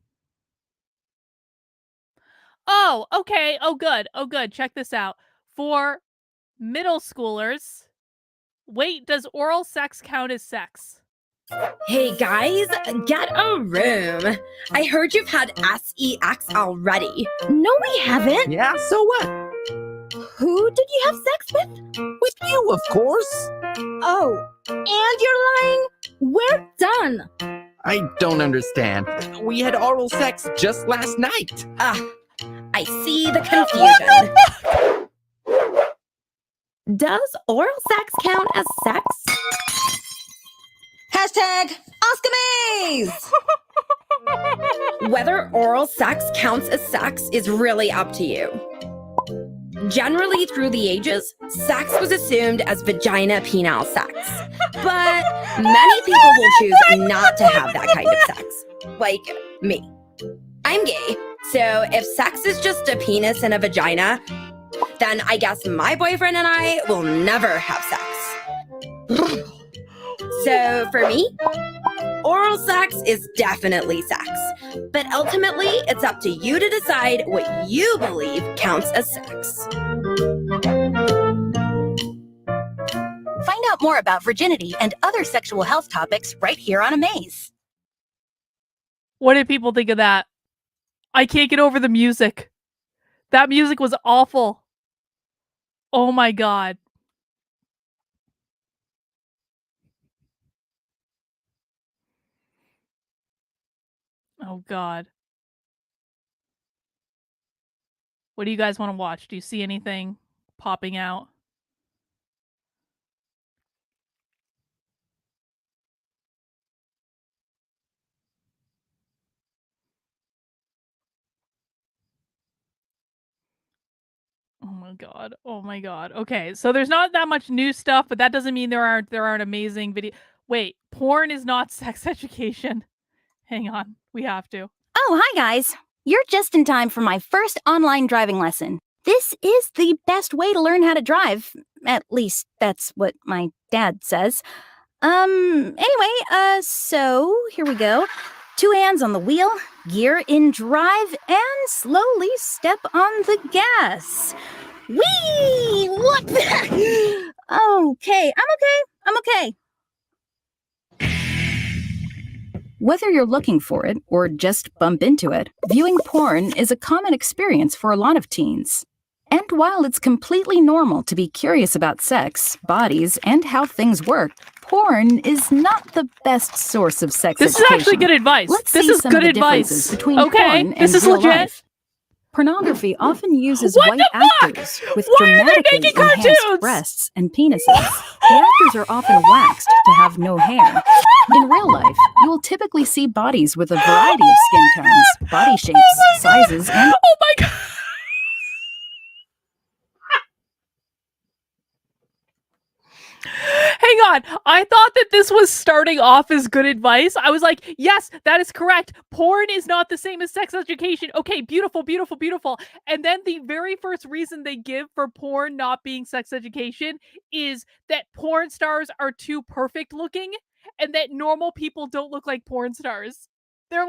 Oh, okay. Oh, good. Oh, good. Check this out. For middle schoolers, wait, does oral sex count as sex? Hey guys, get a room. I heard you've had sex already. No, we haven't. Yeah, so what? Who did you have sex with? With you, of course. Oh, and you're lying? We're done. I don't understand. We had oral sex just last night. I see the confusion. Does oral sex count as sex? Hashtag Ask Amaze! Whether oral sex counts as sex is really up to you. Generally, through the ages, sex was assumed as vagina-penile sex. But many people will choose not to have that kind of sex. Like me. I'm gay, so if sex is just a penis and a vagina, then I guess my boyfriend and I will never have sex. So for me, oral sex is definitely sex. But ultimately, it's up to you to decide what you believe counts as sex. Find out more about virginity and other sexual health topics right here on Amaze. What did people think of that? I can't get over the music. That music was awful. Oh my god. Oh god. What do you guys want to watch? Do you see anything popping out? Oh my god. Oh my god. Okay, so there's not that much new stuff, but that doesn't mean there aren't amazing video. Wait, porn is not sex education. Hang on. We have to. Oh, hi guys. You're just in time for my first online driving lesson. This is the best way to learn how to drive. At least that's what my dad says. Anyway, so here we go. 2 hands on the wheel, gear in drive, and slowly step on the gas. Whee! What the? Okay, I'm okay. Whether you're looking for it or just bump into it, viewing porn is a common experience for a lot of teens. And while it's completely normal to be curious about sex, bodies, and how things work, porn is not the best source of sex This education. is actually good advice. Let's This see is some good of the advice. differences between Okay, porn and this is real legit. life. Pornography often uses What white the fuck? actors with Why are they dramatically making enhanced cartoons? breasts and penises. The actors are often waxed to have no hair. In real life, you will typically see bodies with a variety of skin tones, body shapes, sizes, and Oh my god. Hang on. I thought that this was starting off as good advice. I was like, yes, that is correct. Porn is not the same as sex education. Okay, beautiful, beautiful, beautiful. And then the very first reason they give for porn not being sex education is that porn stars are too perfect looking and that normal people don't look like porn stars. They're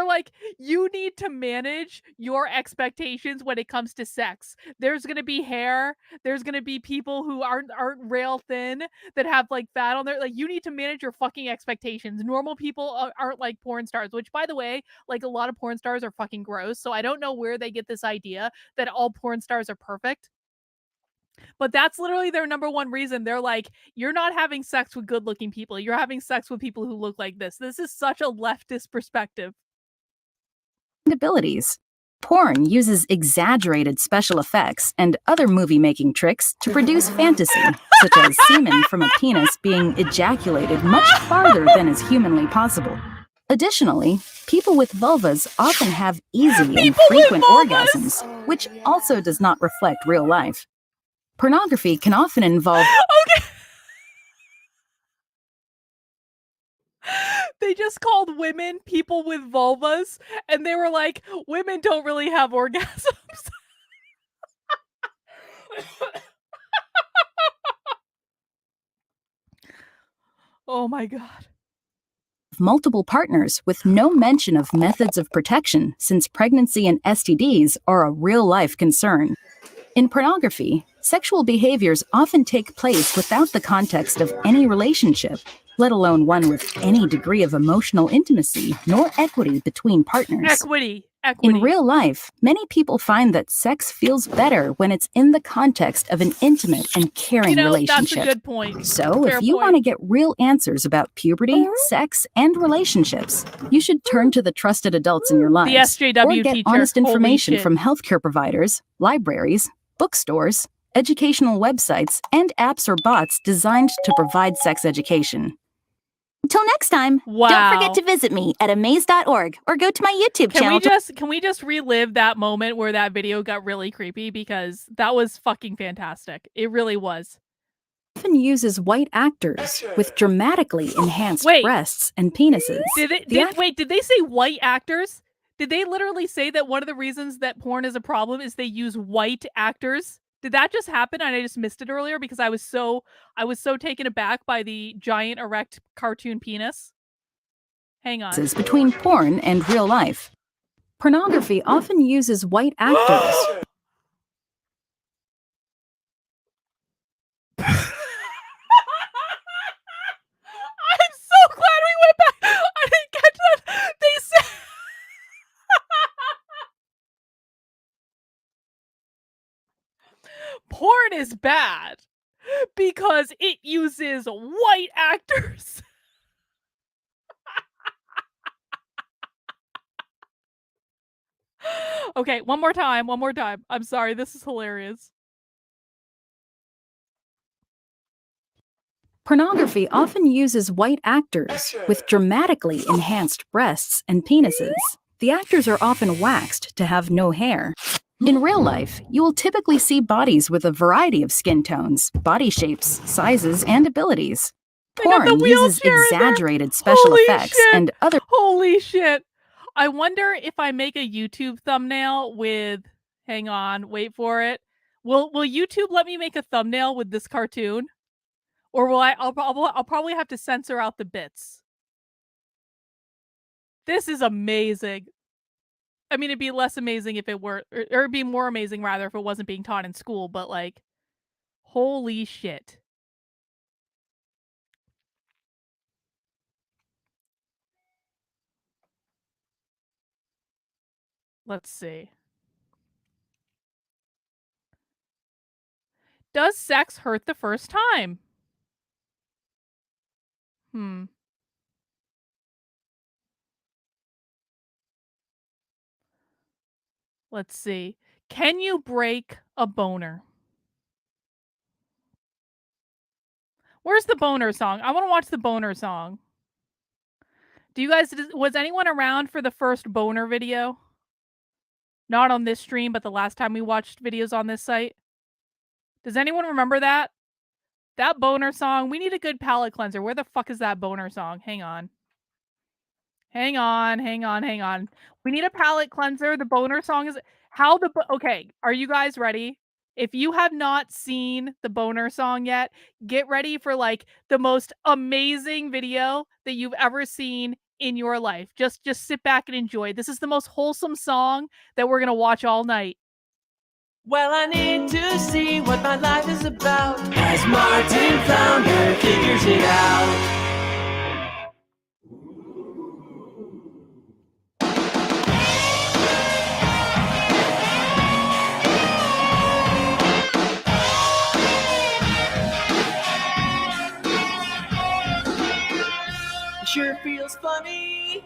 like, you need to manage your expectations when it comes to sex. There's gonna be hair. There's gonna be people who aren't rail thin that have like fat on there. Like, you need to manage your fucking expectations. Normal people aren't like porn stars, which, by the way, like, a lot of porn stars are fucking gross. So I don't know where they get this idea that all porn stars are perfect. But that's literally their number one reason. They're like, you're not having sex with good looking people. You're having sex with people who look like this. This is such a leftist perspective. Abilities. Porn uses exaggerated special effects and other movie-making tricks to produce fantasy, such as semen from a penis being ejaculated much farther than is humanly possible. Additionally, people with vulvas often have easy and frequent orgasms, which also does not reflect real life. Pornography can often involve... Okay. They just called women people with vulvas, and they were like, women don't really have orgasms. Oh my god. multiple partners with no mention of methods of protection, since pregnancy and STDs are a real-life concern. In pornography, sexual behaviors often take place without the context of any relationship, let alone one with any degree of emotional intimacy nor equity between partners. Equity. In real life, many people find that sex feels better when it's in the context of an intimate and caring relationship. That's a good point. So, if you want to get real answers about puberty, sex, and relationships, you should turn to the trusted adults in your lives. The SJW or get teacher. honest information Holy shit. from healthcare providers, libraries, bookstores, educational websites, and apps or bots designed to provide sex education. Until next time, don't forget to visit me at amaze.org or go to my YouTube channel. Can we just relive that moment where that video got really creepy, because that was fucking fantastic. It really was. Often uses white actors with dramatically enhanced breasts and penises. Did they say white actors? Did they literally say that one of the reasons that porn is a problem is they use white actors? Did that just happen and I just missed it earlier because I was so taken aback by the giant erect cartoon penis? Hang on. Between porn and real life. Pornography often uses white actors. I'm so glad we went back. I didn't catch that. They said porn is bad because it uses white actors. Okay, one more time. I'm sorry, this is hilarious. Pornography often uses white actors with dramatically enhanced breasts and penises. The actors are often waxed to have no hair. In real life, you will typically see bodies with a variety of skin tones, body shapes, sizes, and abilities. Porn uses exaggerated special effects and other... Holy shit. I wonder if I make a YouTube thumbnail with... Hang on, wait for it. Will YouTube let me make a thumbnail with this cartoon? Or will I'll probably have to censor out the bits. This is amazing. I mean, it'd be less amazing if it were, or it'd be more amazing rather if it wasn't being taught in school, but like, holy shit. Let's see. Does sex hurt the first time? Let's see. Can you break a boner? Where's the boner song? I want to watch the boner song. Do you guys, was anyone around for the first boner video? Not on this stream, but the last time we watched videos on this site. Does anyone remember that? That boner song. We need a good palate cleanser. Where the fuck is that boner song? Hang on. Hang on. We need a palate cleanser. The boner song is okay, are you guys ready? If you have not seen the boner song yet, get ready for like the most amazing video that you've ever seen in your life. Just sit back and enjoy. This is the most wholesome song that we're gonna watch all night. Well, I need to see what my life is about as Martin Flounder figures it out. Sure feels funny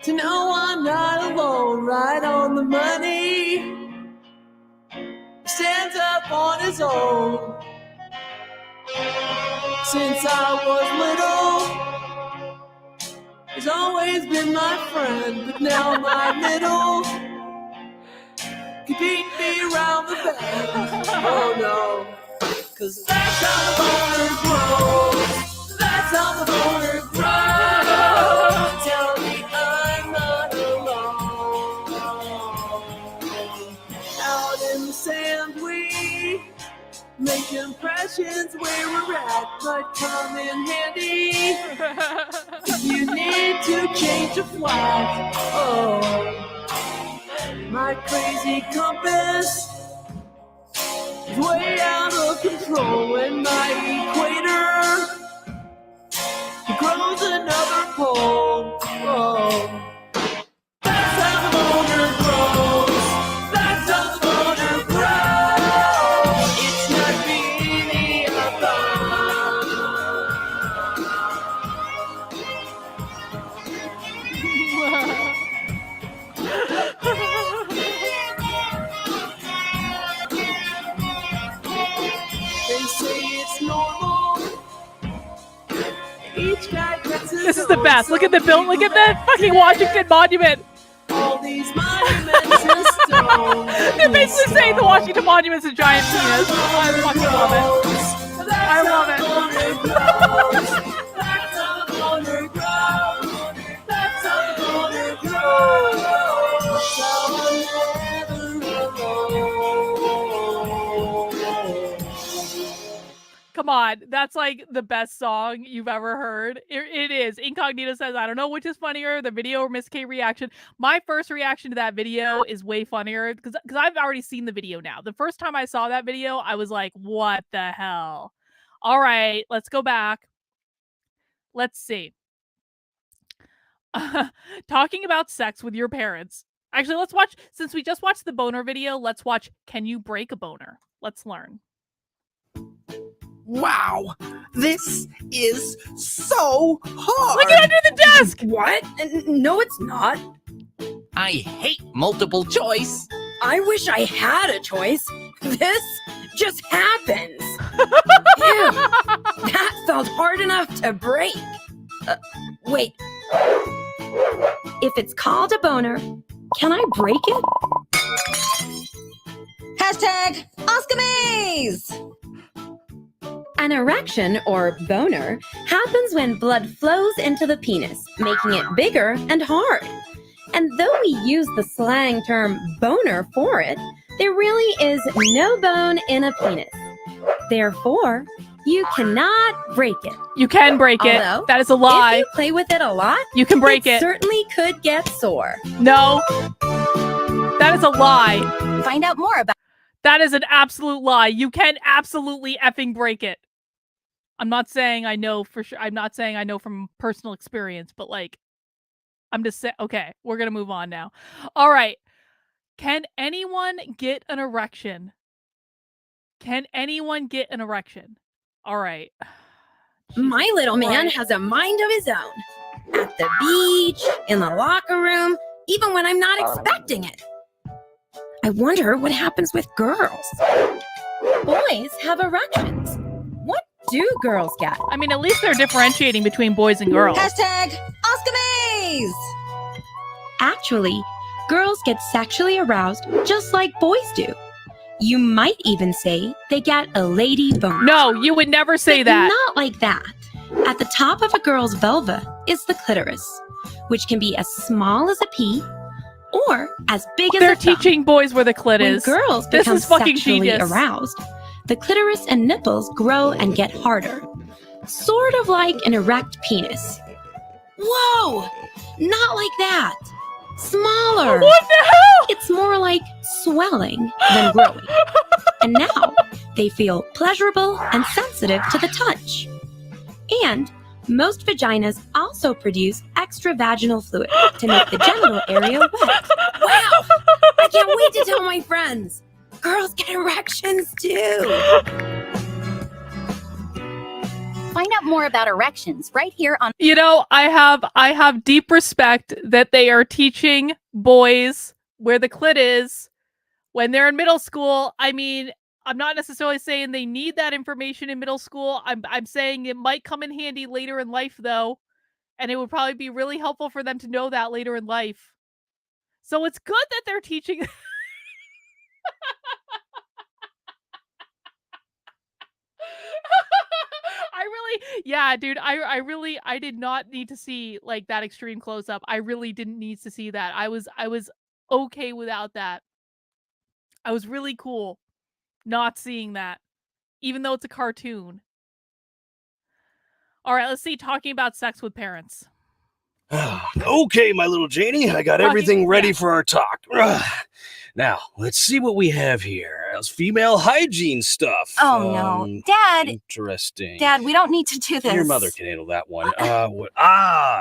to know I'm not alone, right on the money. Stands up on his own. Since I was little, he's always been my friend, but now my middle can beat me around the bend. Oh no, 'cause that's how the boner grows. That's how the boner grows. Tell me I'm not alone. Out in the sand we make impressions where we're at might come in handy if you need to change a flag. Oh, my crazy compass is way out of control when my equator grows another pole. Oh, that's how the boner grows. That's how the boner grows. It's not really a They say it's normal. Each guy gets his This is the best. Look at the build. Look at that fucking Washington Monument. all these monuments in stone. They're basically saying the Washington Monument's a giant penis. I fucking love it. I love it. That's how the boner grows. That's how the boner grows. So I'm never alone. Come on, that's like the best song you've ever heard. It is. Incognito says, I don't know which is funnier, the video or Miss K reaction. My first reaction to that video is way funnier because I've already seen the video now. The first time I saw that video, I was like, what the hell? All right, let's go back. Let's see. Talking about sex with your parents. Actually, let's watch, since we just watched the boner video, let's watch Can You Break a Boner? Let's learn. Wow, this is so hard. Look at under the desk. What? No, it's not. I hate multiple choice. I wish I had a choice. This just happens. Ew, that felt hard enough to break. Wait. If it's called a boner, can I break it? Hashtag Ask Amaze! An erection, or boner, happens when blood flows into the penis, making it bigger and hard. And though we use the slang term boner for it, there really is no bone in a penis. Therefore, you cannot break it. You can break it. Although, That is a lie. If you play with it a lot, You can break it. certainly could get sore. No. That is a lie. Find out more about That is an absolute lie. You can absolutely effing break it. I'm not saying I know for sure. I'm not saying I know from personal experience, but like, I'm just saying, okay, we're going to move on now. All right. Can anyone get an erection? Can anyone get an erection? All right. My little man Christ. has a mind of his own. At the beach, in the locker room, even when I'm not expecting it. I wonder what happens with girls. Boys have erections. What do girls get? I mean, at least they're differentiating between boys and girls. Hashtag Ask Amaze! Actually, girls get sexually aroused just like boys do. You might even say they get a lady boner. No, you would never say But that. Not like that. At the top of a girl's vulva is the clitoris, which can be as small as a pea or as big as They're a thumb. teaching boys where the clit When is. girls This become is fucking sexually genius. aroused, the clitoris and nipples grow and get harder, sort of like an erect penis. Whoa! Not like that. Smaller. What the hell? It's more like swelling than growing. And now they feel pleasurable and sensitive to the touch. And most vaginas also produce extra vaginal fluid to make the genital area wet. Wow! I can't wait to tell my friends. Girls get erections too. Find out more about erections right here on. You know, I have deep respect that they are teaching boys where the clit is when they're in middle school. I mean, I'm not necessarily saying they need that information in middle school. I'm saying it might come in handy later in life though, and it would probably be really helpful for them to know that later in life. So it's good that they're teaching. Yeah, dude, I did not need to see like that extreme close up. I really didn't need to see that. I was okay without that. I was really cool not seeing that, even though it's a cartoon. All right, let's see. Talking about sex with parents. Okay, my little Janie, I got everything ready for our talk. Now, let's see what we have here. It's female hygiene stuff. Oh, no. Dad! Interesting. Dad, we don't need to do this. Your mother can handle that one.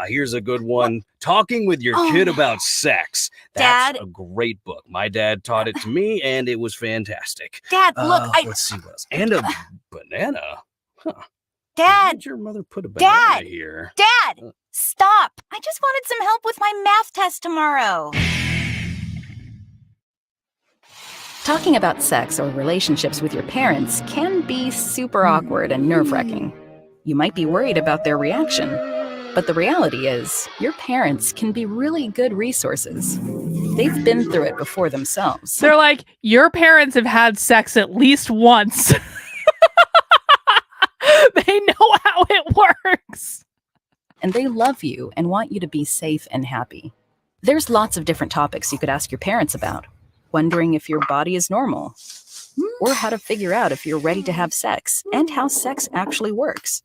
Here's a good one. Talking with your kid about sex. That's Dad? a great book. My dad taught it to me, and it was fantastic. Dad, look, Let's see what else. And a banana. Huh. Dad! Why did your mother put a banana here? Dad! Stop! I just wanted some help with my math test tomorrow. Talking about sex or relationships with your parents can be super awkward and nerve-wracking. You might be worried about their reaction, but the reality is, your parents can be really good resources. They've been through it before themselves. They're like, your parents have had sex at least once. They know how it works. And they love you and want you to be safe and happy. There's lots of different topics you could ask your parents about. Wondering if your body is normal, or how to figure out if you're ready to have sex, and how sex actually works.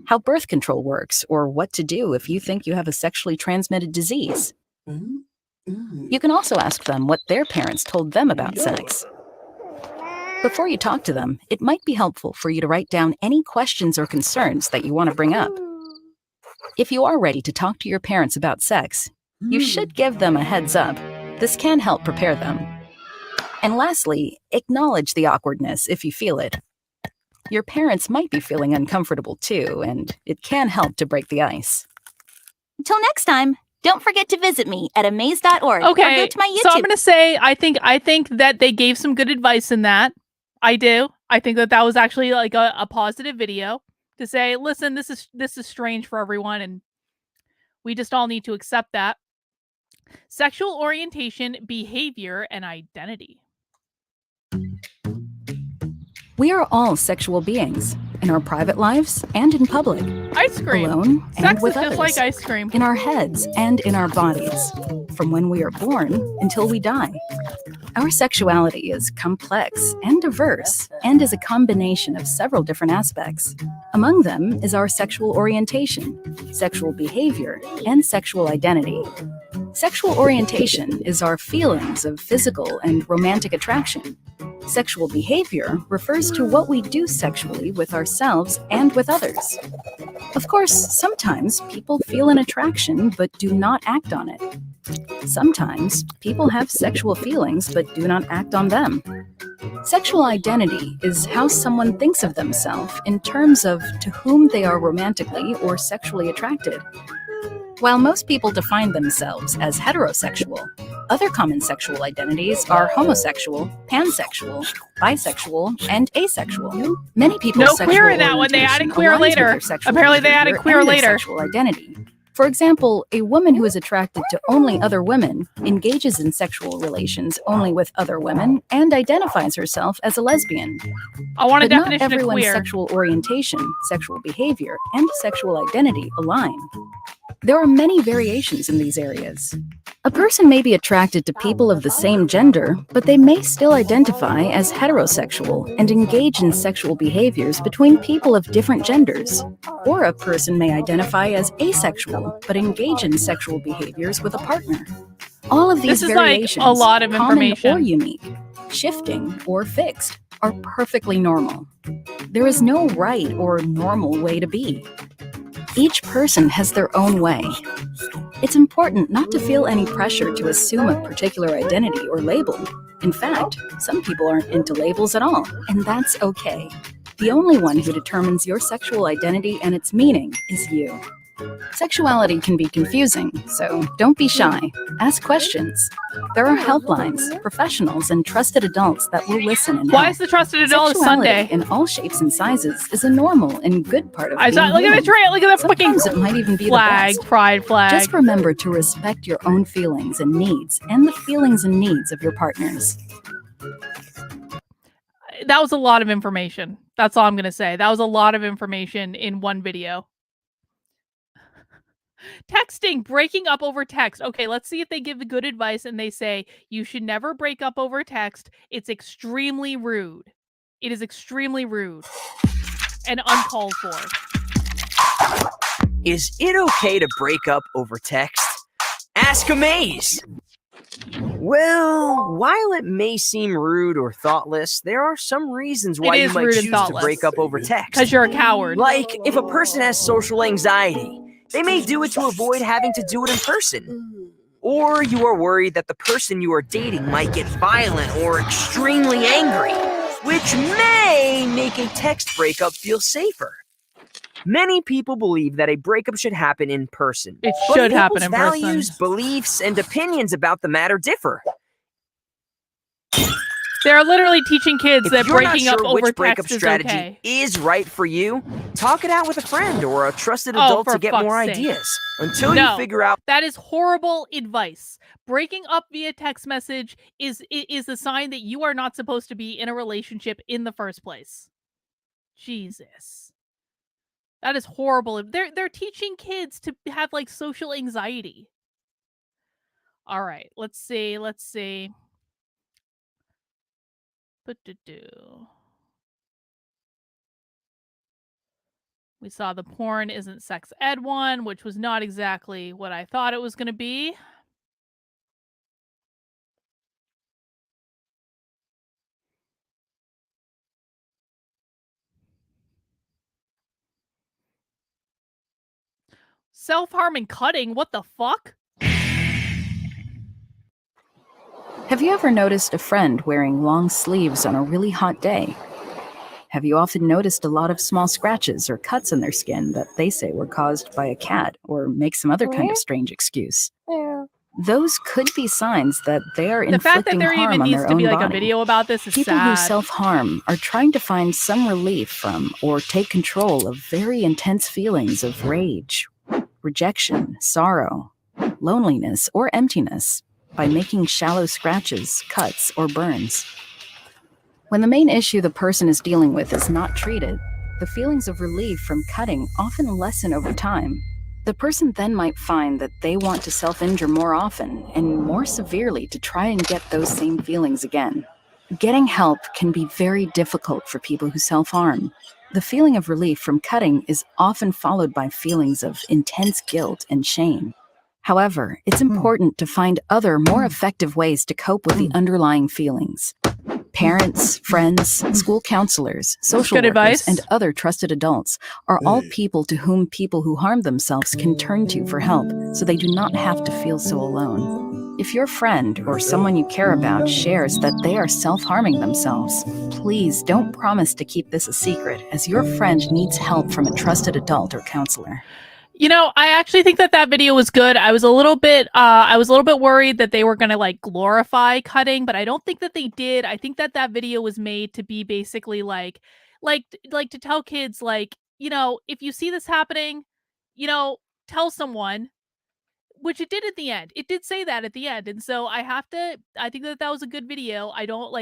How birth control works, or what to do if you think you have a sexually transmitted disease. You can also ask them what their parents told them about sex. Before you talk to them, it might be helpful for you to write down any questions or concerns that you want to bring up. If you are ready to talk to your parents about sex, you should give them a heads up. This can help prepare them. And lastly, acknowledge the awkwardness if you feel it. Your parents might be feeling uncomfortable too, and it can help to break the ice. Until next time, don't forget to visit me at amaze.org or Okay, go to my YouTube. so I'm gonna say I think that they gave some good advice in that. I do. I think that was actually like a positive video to say, listen, this is strange for everyone, and we just all need to accept that. Sexual orientation, behavior, and identity. We are all sexual beings, in our private lives and in public. Ice cream. Alone and Sex with is just others. like ice cream. In our heads and in our bodies, from when we are born until we die. Our sexuality is complex and diverse, and is a combination of several different aspects. Among them is our sexual orientation, sexual behavior, and sexual identity. Sexual orientation is our feelings of physical and romantic attraction. Sexual behavior refers to what we do sexually with ourselves and with others. Of course, sometimes people feel an attraction but do not act on it. Sometimes people have sexual feelings but do not act on them. Sexual identity is how someone thinks of themselves in terms of to whom they are romantically or sexually attracted. While most people define themselves as heterosexual, other common sexual identities are homosexual, pansexual, bisexual, and asexual. Many people's No sexual queer in that one. They orientation added queer aligns with later. their sexual Apparently they behavior added queer and their later. sexual identity. For example, a woman who is attracted to only other women, engages in sexual relations only with other women, and identifies herself as a lesbian. I want a But not definition of everyone's queer. sexual orientation, sexual behavior, and sexual identity align. There are many variations in these areas. A person may be attracted to people of the same gender, but they may still identify as heterosexual and engage in sexual behaviors between people of different genders. Or a person may identify as asexual, but engage in sexual behaviors with a partner. All of these This is like variations, a lot of common information. or unique, shifting or fixed, are perfectly normal. There is no right or normal way to be. Each person has their own way. It's important not to feel any pressure to assume a particular identity or label. In fact, some people aren't into labels at all, and that's okay. The only one who determines your sexual identity and its meaning is you. Sexuality can be confusing, so don't be shy. Ask questions. There are helplines, professionals, and trusted adults that will listen and Why help. is the trusted adult Sexuality Sunday? in all shapes and sizes is a normal and good part of I saw. being Look at the human. trail. Look at that fucking Sometimes it might even be flag, the best. pride flag. Just remember to respect your own feelings and needs and the feelings and needs of your partners. That was a lot of information. That's all I'm gonna say. That was a lot of information in one video. Texting, breaking up over text. Okay, let's see if they give the good advice and they say you should never break up over text. It's extremely rude. It is extremely rude and uncalled for. Is it okay to break up over text? Ask Amaze! Well, while it may seem rude or thoughtless, there are some reasons why It you is might rude and choose to thoughtless. break up over text. Because you're a coward. Like, if a person has social anxiety, they may do it to avoid having to do it in person. Or you are worried that the person you are dating might get violent or extremely angry, which may make a text breakup feel safer. Many people believe that a breakup should happen in person. It but should happen people's in person. values, beliefs, and opinions about the matter differ. They're literally teaching kids If that you're not breaking sure up over which breakup text is strategy okay. is right for you, talk it out with a friend or a trusted Oh, adult for to get fuck's more sake. ideas. Until No, you figure out that is horrible advice. Breaking up via text message is a sign that you are not supposed to be in a relationship in the first place. Jesus. That is horrible. They're teaching kids to have like social anxiety. All right, let's see. We saw the porn isn't sex ed one, which was not exactly what I thought it was going to be. Self-harm and cutting? What the fuck? Have you ever noticed a friend wearing long sleeves on a really hot day? Have you often noticed a lot of small scratches or cuts on their skin that they say were caused by a cat or make some other kind of strange excuse? Those could be signs that they are The fact that inflicting there harm even on needs their to be own like a body. video about this is People who sad. self-harm are trying to find some relief from or take control of very intense feelings of rage, rejection, sorrow, loneliness, or emptiness by making shallow scratches, cuts, or burns. When the main issue the person is dealing with is not treated, the feelings of relief from cutting often lessen over time. The person then might find that they want to self-injure more often and more severely to try and get those same feelings again. Getting help can be very difficult for people who self-harm. The feeling of relief from cutting is often followed by feelings of intense guilt and shame. However, it's important to find other, more effective ways to cope with the underlying feelings. Parents, friends, school counselors, social Good workers, advice. and other trusted adults are all people to whom people who harm themselves can turn to for help, so they do not have to feel so alone. If your friend or someone you care about shares that they are self-harming themselves, please don't promise to keep this a secret, as your friend needs help from a trusted adult or counselor. You know, I actually think that video was good. I was a little bit worried that they were going to like glorify cutting, but I don't think that they did. I think that video was made to be basically like to tell kids, like, you know, if you see this happening, you know, tell someone, which it did at the end. It did say that at the end. And so I think that was a good video. I don't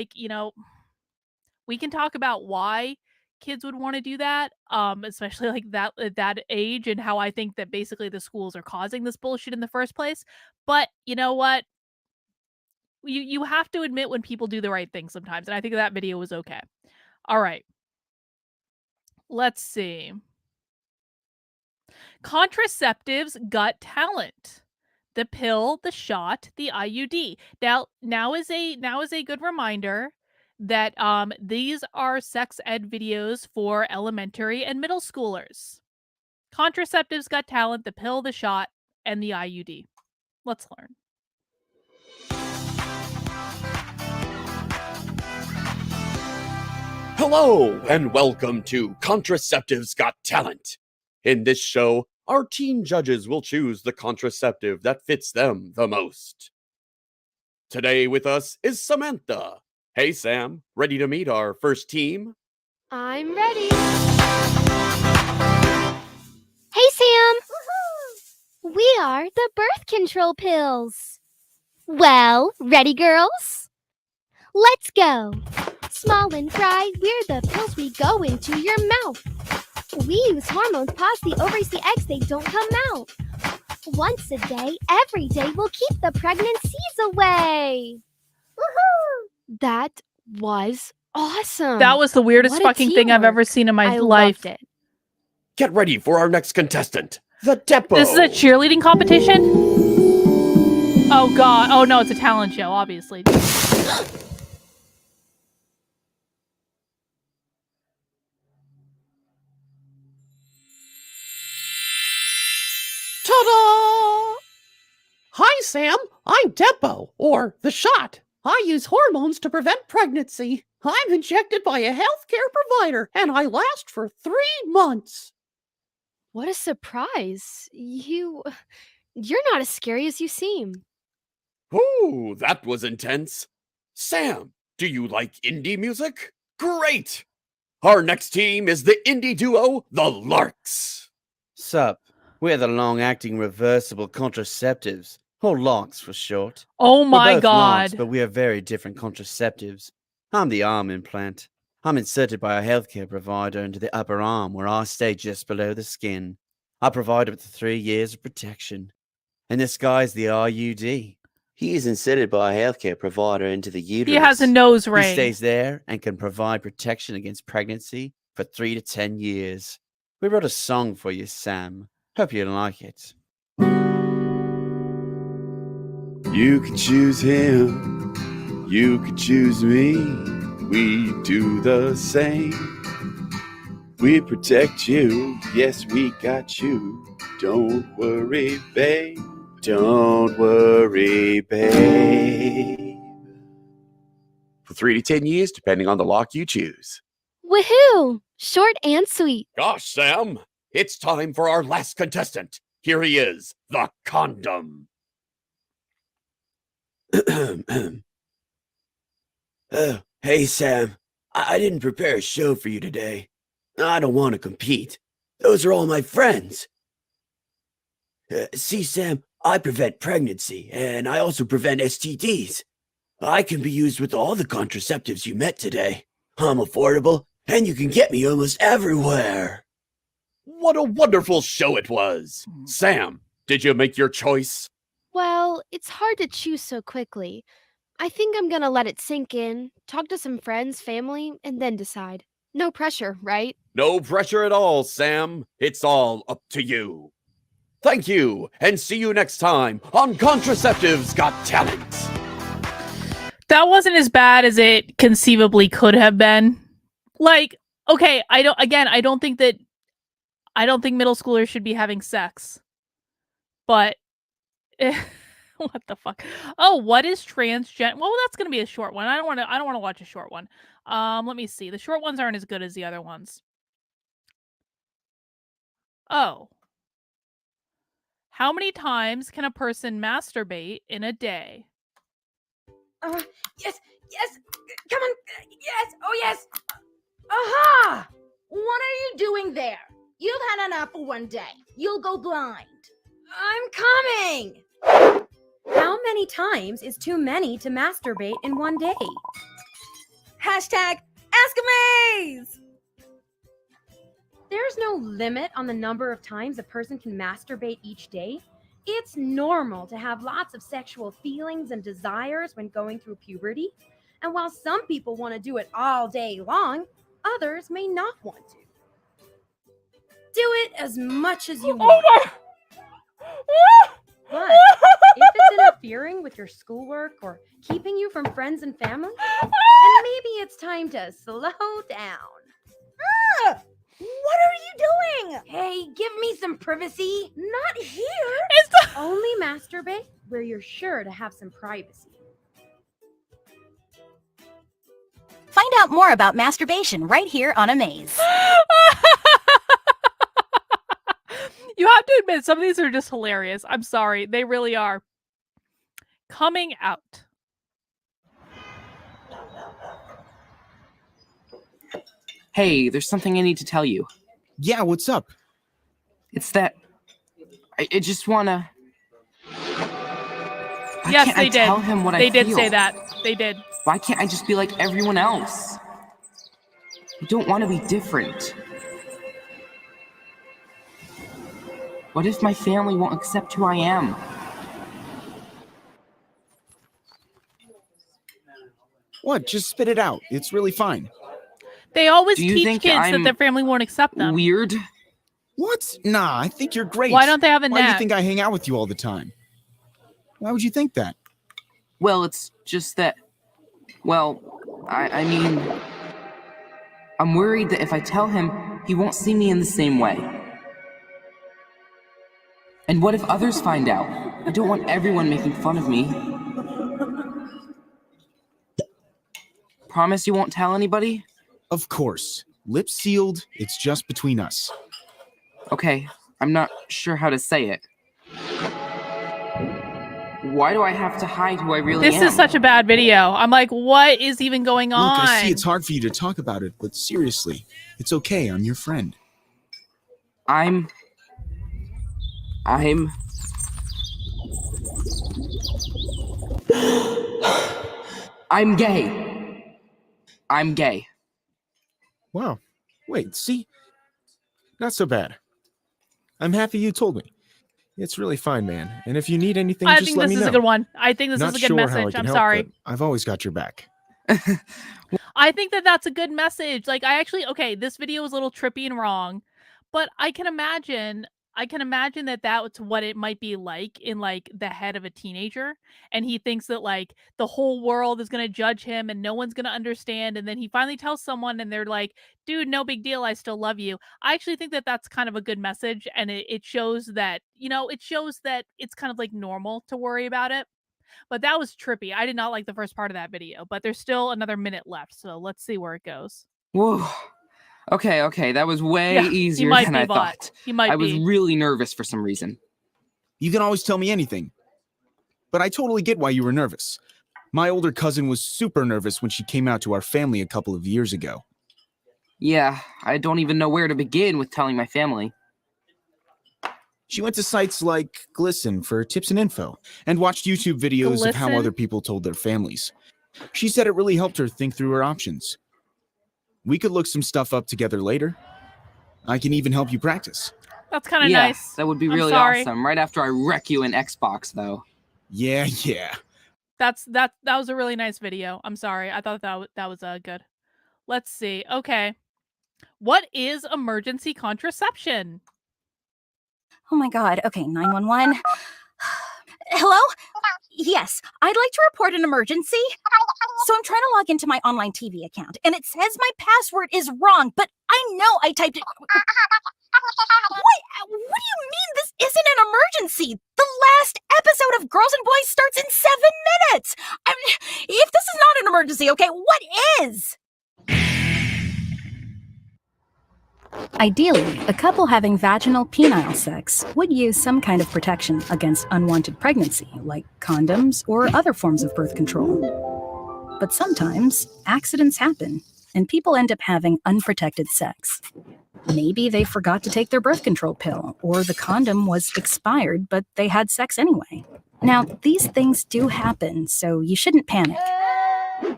we can talk about why kids would want to do that, especially like that at that age, and how I think that basically the schools are causing this bullshit in the first place. But you know what? You have to admit when people do the right thing sometimes, and I think that video was okay. All right. Let's see. Contraceptives got talent. The pill, the shot, the IUD. Now is a good reminder that these are sex ed videos for elementary and middle schoolers. Contraceptives got talent, the pill, the shot, and the IUD. Let's learn. Hello, and welcome to Contraceptives Got Talent. In this show, our teen judges will choose the contraceptive that fits them the most. Today with us is Samantha. Hey, Sam, ready to meet our first team? I'm ready. Hey, Sam. We are the birth control pills. Well, ready, girls? Let's go. Small and dry, we're the pills we go into your mouth. We use hormones past the ovaries, the eggs, they don't come out. Once a day, every day, we'll keep the pregnancies away. Woohoo! That was awesome. That was the weirdest What a fucking thing I've teamwork. ever seen in my I life. loved it. Get ready for our next contestant, the Depot. This is a cheerleading competition? Oh god. Oh no, it's a talent show, obviously. Ta-da! Hi, Sam. I'm Depot, or the shot. I use hormones to prevent pregnancy. I'm injected by a healthcare provider, and I last for 3 months. What a surprise. You're not as scary as you seem. Ooh, that was intense. Sam, do you like indie music? Great! Our next team is the indie duo, the Larks. Sup, we're the long-acting reversible contraceptives, or LARCs for short. Oh We're my both god. LARCs, but we are very different contraceptives. I'm the arm implant. I'm inserted by a healthcare provider into the upper arm where I stay just below the skin. I provide up to 3 years of protection. And this guy's the RUD. He is inserted by a healthcare provider into the uterus. He has a nose He ring. stays there and can provide protection against pregnancy for 3 to 10 years. We wrote a song for you, Sam. Hope you like it. You could choose him, you could choose me. We do the same. We protect you, yes, we got you. Don't worry, babe. Don't worry, babe. For 3 to 10 years, depending on the lock you choose. Woohoo! Short and sweet. Gosh, Sam, it's time for our last contestant. Here he is, the condom. Hey, Sam. I didn't prepare a show for you today. I don't want to compete. Those are all my friends. See, Sam, I prevent pregnancy, and I also prevent STDs. I can be used with all the contraceptives you met today. I'm affordable, and you can get me almost everywhere. What a wonderful show it was. Sam, did you make your choice? Well, it's hard to choose so quickly. I think I'm gonna let it sink in, talk to some friends, family, and then decide. No pressure, right? No pressure at all, Sam. It's all up to you. Thank you, and see you next time on Contraceptives Got Talent. That wasn't as bad as it conceivably could have been. Like, okay, I don't think middle schoolers should be having sex. But what the fuck? Oh, what is transgen? Well, that's gonna be a short one. I don't want to watch a short one. Let me see. The short ones aren't as good as the other ones. Oh. How many times can a person masturbate in a day? Yes, come on, yes, oh yes. Aha! What are you doing there? You've had an apple one day. You'll go blind. I'm coming! How many times is too many to masturbate in one day? Hashtag Ask Amaze! There's no limit on the number of times a person can masturbate each day. It's normal to have lots of sexual feelings and desires when going through puberty. And while some people want to do it all day long, others may not want to. Do it as much as you want. But if it's interfering with your schoolwork or keeping you from friends and family, then maybe it's time to slow down. What are you doing? Hey, give me some privacy. Not here. Only masturbate where you're sure to have some privacy. Find out more about masturbation right here on Amaze. You have to admit, some of these are just hilarious. I'm sorry. They really are. Coming out. Hey, there's something I need to tell you. Yeah, what's up? It's that I just wanna. Yes, they did. Tell him what they I did feel? say that. They did. Why can't I just be like everyone else? I don't want to be different. What if my family won't accept who I am? What? Just spit it out. It's really fine. They always Do you teach think kids that I'm their family won't accept them. Weird? What? Nah, I think you're great. Why don't they have a Why do you net? think I hang out with you all the time? Why would you think that? Well, it's just that. Well, I mean, I'm worried that if I tell him, he won't see me in the same way. And what if others find out? I don't want everyone making fun of me. Promise you won't tell anybody? Of course. Lips sealed, it's just between us. Okay, I'm not sure how to say it. Why do I have to hide who I really am? This is such a bad video. I'm like, what is even going on? Look, I see it's hard for you to talk about it, but seriously, it's okay. I'm your friend. I'm gay. I'm gay. Wow. Wait, see? Not so bad. I'm happy you told me. It's really fine, man. And if you need anything, I just think let this me is know. a good one. I think this Not is a good sure how I message. can I'm help, sorry. but I've always got your back. I think that that's a good message. Like, I actually, okay, this video is a little trippy and wrong, but I can imagine that that's what it might be like in like the head of a teenager, and he thinks that like the whole world is going to judge him and no one's going to understand, and then he finally tells someone and they're like, dude, no big deal, I still love you. I actually think that that's kind of a good message, and it shows that, you know, it shows that it's kind of like normal to worry about it. But that was trippy. I did not like the first part of that video, but there's still another minute left, so let's see where it goes. Whoa. Okay, that was way Yeah, he easier might than be, I bot. thought. He might I was be. really nervous for some reason. You can always tell me anything. But I totally get why you were nervous. My older cousin was super nervous when she came out to our family a couple of years ago. Yeah, I don't even know where to begin with telling my family. She went to sites like Glisten for tips and info, and watched YouTube videos of how Glisten? other people told their families. She said it really helped her think through her options. We could look some stuff up together later. I can even help you practice. That's kind of Yeah, nice. that would be I'm really sorry. awesome. Right after I wreck you in Xbox, though. Yeah. That was a really nice video. I'm sorry. I thought that was good. Let's see. Okay. What is emergency contraception? Oh my god. Okay, 911. Hello? Yes, I'd like to report an emergency. So I'm trying to log into my online TV account, and it says my password is wrong, but I know I typed it. What do you mean this isn't an emergency? The last episode of Girls and Boys starts in 7 minutes. If this is not an emergency, okay, what is? Ideally, a couple having vaginal penile sex would use some kind of protection against unwanted pregnancy, like condoms or other forms of birth control. But sometimes, accidents happen, and people end up having unprotected sex. Maybe they forgot to take their birth control pill, or the condom was expired, but they had sex anyway. Now, these things do happen, so you shouldn't panic.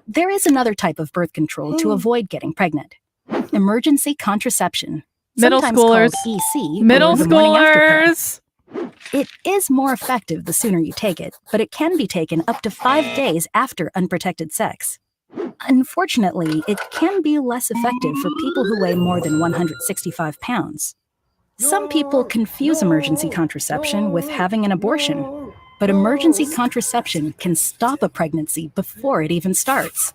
There is another type of birth control to avoid getting pregnant. Emergency contraception, Middle sometimes schoolers. called EC, Middle or the morning after pill. schoolers. It is more effective the sooner you take it, but it can be taken up to 5 days after unprotected sex. Unfortunately, it can be less effective for people who weigh more than 165 pounds. Some people confuse emergency contraception with having an abortion, but emergency contraception can stop a pregnancy before it even starts.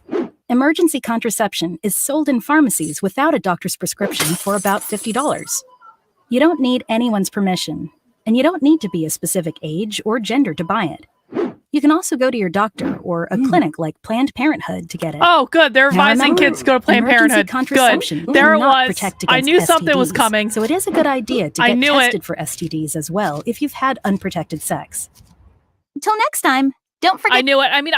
Emergency contraception is sold in pharmacies without a doctor's prescription for about $50. You don't need anyone's permission, and you don't need to be a specific age or gender to buy it. You can also go to your doctor or a clinic like Planned Parenthood to get it. Oh, good. They're Now advising remember, kids to go to Planned emergency Parenthood. contraception Good. There it cannot was. protect I against knew something was STDs, coming. So it is a good idea to I get knew tested it. for STDs as well if you've had unprotected sex. Until next time, don't forget. I knew it. I mean,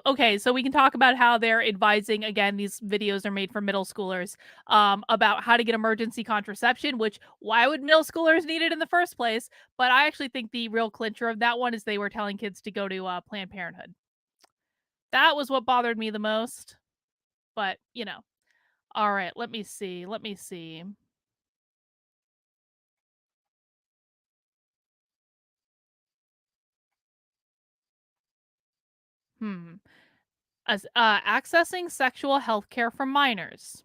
okay, so we can talk about how they're advising, again, these videos are made for middle schoolers, about how to get emergency contraception, which, why would middle schoolers need it in the first place? But I actually think the real clincher of that one is they were telling kids to go to Planned Parenthood. That was what bothered me the most. But, all right, let me see. Accessing sexual health care for minors.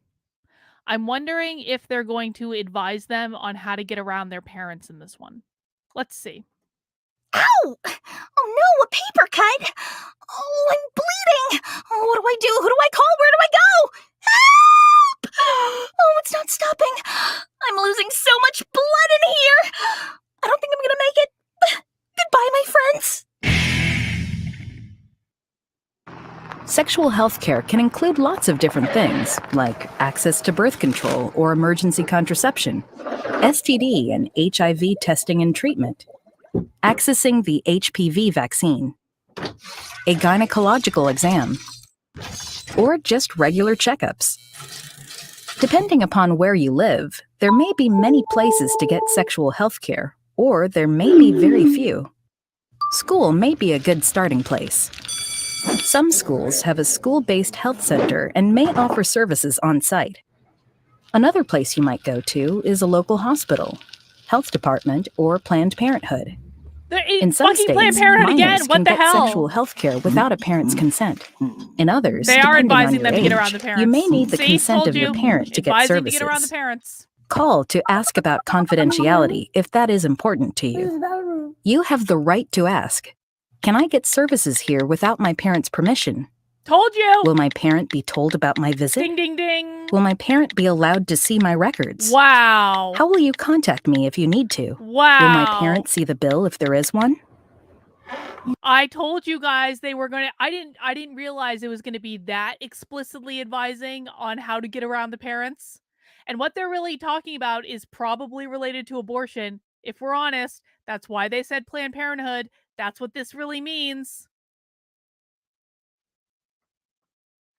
I'm wondering if they're going to advise them on how to get around their parents in this one. Let's see. Ow! Oh no, a paper cut! Oh, I'm bleeding! Oh, what do I do? Who do I call? Where do I go? Help! Oh, it's not stopping. I'm losing so much blood in here. I don't think I'm gonna make it. Goodbye, my friends. Sexual health care can include lots of different things, like access to birth control or emergency contraception, STD and HIV testing and treatment, accessing the HPV vaccine, a gynecological exam, or just regular checkups. Depending upon where you live, there may be many places to get sexual health care, or there may be very few. School may be a good starting place. Some schools have a school-based health center and may offer services on site. Another place you might go to is a local hospital, health department, or Planned Parenthood. In some fucking states, Planned Parenthood again. minors What can the get hell? sexual health care without a parent's consent. In others, They are depending on advising your them to get age, around the parents. you may need the See? consent Told of your you. parent to get Advising services. to get around the parents. Call to ask about confidentiality if that is important to you. You have the right to ask, can I get services here without my parents' permission? Told you. Will my parent be told about my visit? Ding, ding, ding. Will my parent be allowed to see my records? Wow. How will you contact me if you need to? Wow. Will my parent see the bill if there is one? I told you guys they were going to I didn't realize it was going to be that explicitly advising on how to get around the parents. And what they're really talking about is probably related to abortion. If we're honest, that's why they said Planned Parenthood. That's what this really means.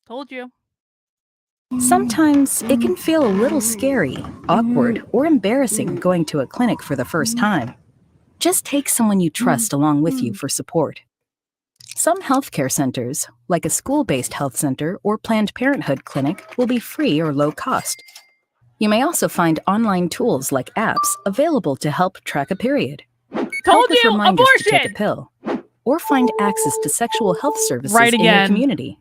Told you. Sometimes it can feel a little scary, awkward, or embarrassing going to a clinic for the first time. Just take someone you trust along with you for support. Some healthcare centers, like a school-based health center or Planned Parenthood clinic, will be free or low cost. You may also find online tools like apps available to help track a period, help with reminders to take a pill, or find access to sexual health services Right in your again. community.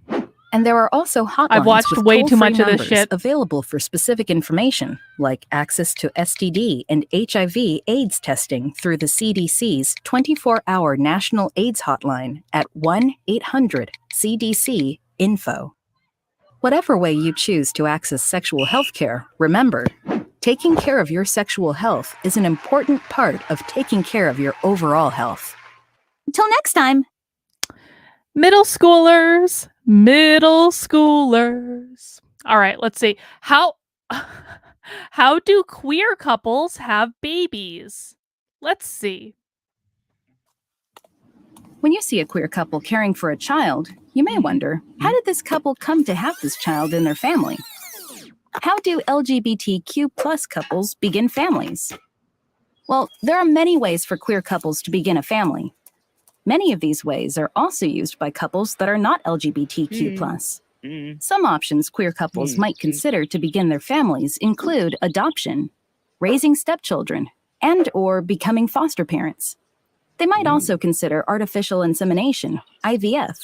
And there are also hotlines I've watched with way too toll-free much of this numbers shit. available for specific information, like access to STD and HIV/AIDS testing through the CDC's 24-hour National AIDS Hotline at 1-800-CDC-INFO. Whatever way you choose to access sexual health care, remember, taking care of your sexual health is an important part of taking care of your overall health. Until next time. Middle schoolers. All right, let's see. How do queer couples have babies? Let's see. When you see a queer couple caring for a child, you may wonder, how did this couple come to have this child in their family? How do LGBTQ plus couples begin families? Well, there are many ways for queer couples to begin a family. Many of these ways are also used by couples that are not LGBTQ plus. Some options queer couples might consider to begin their families include adoption, raising stepchildren, and/or becoming foster parents. They might also consider artificial insemination, IVF,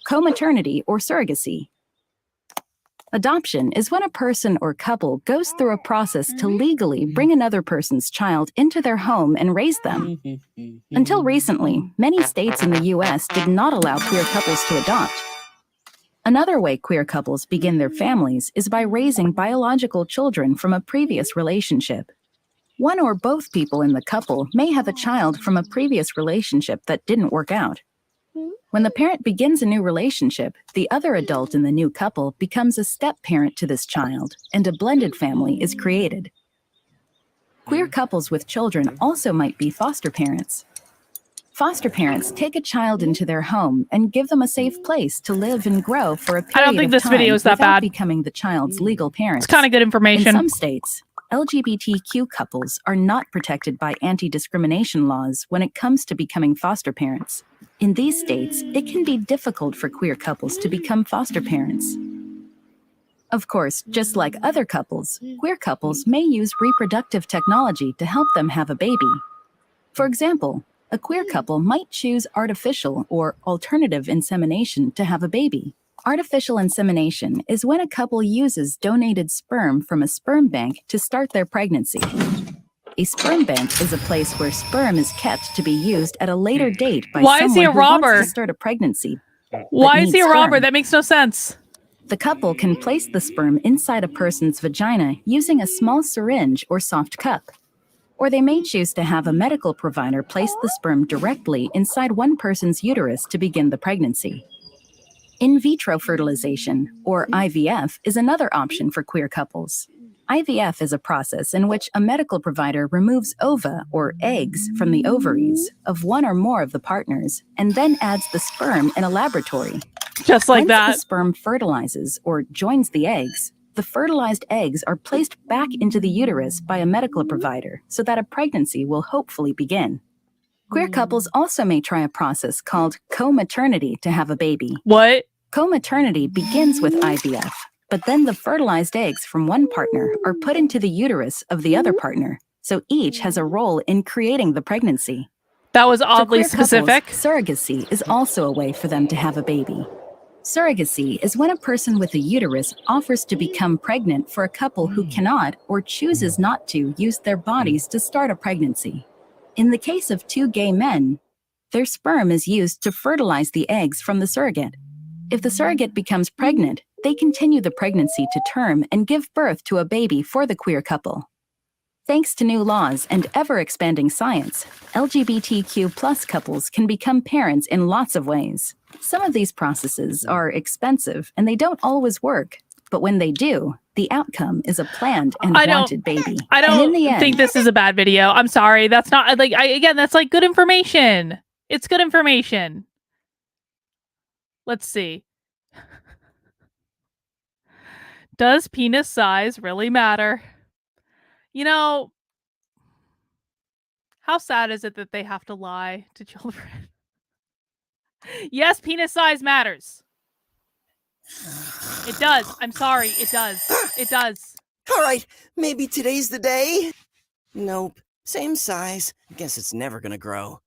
co-maternity, or surrogacy. Adoption is when a person or couple goes through a process to legally bring another person's child into their home and raise them. Until recently, many states in the U.S. did not allow queer couples to adopt. Another way queer couples begin their families is by raising biological children from a previous relationship. One or both people in the couple may have a child from a previous relationship that didn't work out. When the parent begins a new relationship, the other adult in the new couple becomes a step-parent to this child, and a blended family is created. Queer couples with children also might be foster parents. Foster parents take a child into their home and give them a safe place to live and grow for a period of time. I don't think this video is that without bad. Becoming the child's legal parents. It's kind of good information. In some states, LGBTQ couples are not protected by anti-discrimination laws when it comes to becoming foster parents. In these states, it can be difficult for queer couples to become foster parents. Of course, just like other couples, queer couples may use reproductive technology to help them have a baby. For example, a queer couple might choose artificial or alternative insemination to have a baby. Artificial insemination is when a couple uses donated sperm from a sperm bank to start their pregnancy. A sperm bank is a place where sperm is kept to be used at a later date by Why is he a someone who wants robber? to start a pregnancy. Why is he a robber? Sperm. That makes no sense. The couple can place the sperm inside a person's vagina using a small syringe or soft cup. Or they may choose to have a medical provider place the sperm directly inside one person's uterus to begin the pregnancy. In vitro fertilization, or IVF, is another option for queer couples. IVF is a process in which a medical provider removes ova, or eggs, from the ovaries of one or more of the partners, and then adds the sperm in a laboratory. Just like Once that. the sperm fertilizes or joins the eggs, the fertilized eggs are placed back into the uterus by a medical provider so that a pregnancy will hopefully begin. Queer couples also may try a process called co-maternity to have a baby. What? Co-maternity begins with IVF, but then the fertilized eggs from one partner are put into the uterus of the other partner, so each has a role in creating the pregnancy. That was For oddly queer couples, specific. surrogacy is also a way for them to have a baby. Surrogacy is when a person with a uterus offers to become pregnant for a couple who cannot or chooses not to use their bodies to start a pregnancy. In the case of two gay men, their sperm is used to fertilize the eggs from the surrogate. If the surrogate becomes pregnant, they continue the pregnancy to term and give birth to a baby for the queer couple. Thanks to new laws and ever-expanding science, LGBTQ plus couples can become parents in lots of ways. Some of these processes are expensive and they don't always work, but when they do, the outcome is a planned and wanted baby. I And in don't the end, think this is a bad video. I'm sorry. That's not like again, that's like good information. It's good information. Let's see. Does penis size really matter? You know, how sad is it that they have to lie to children? Yes, penis size matters. It does. I'm sorry. It does. It does. All right, maybe today's the day. Nope, same size. Guess it's never gonna grow.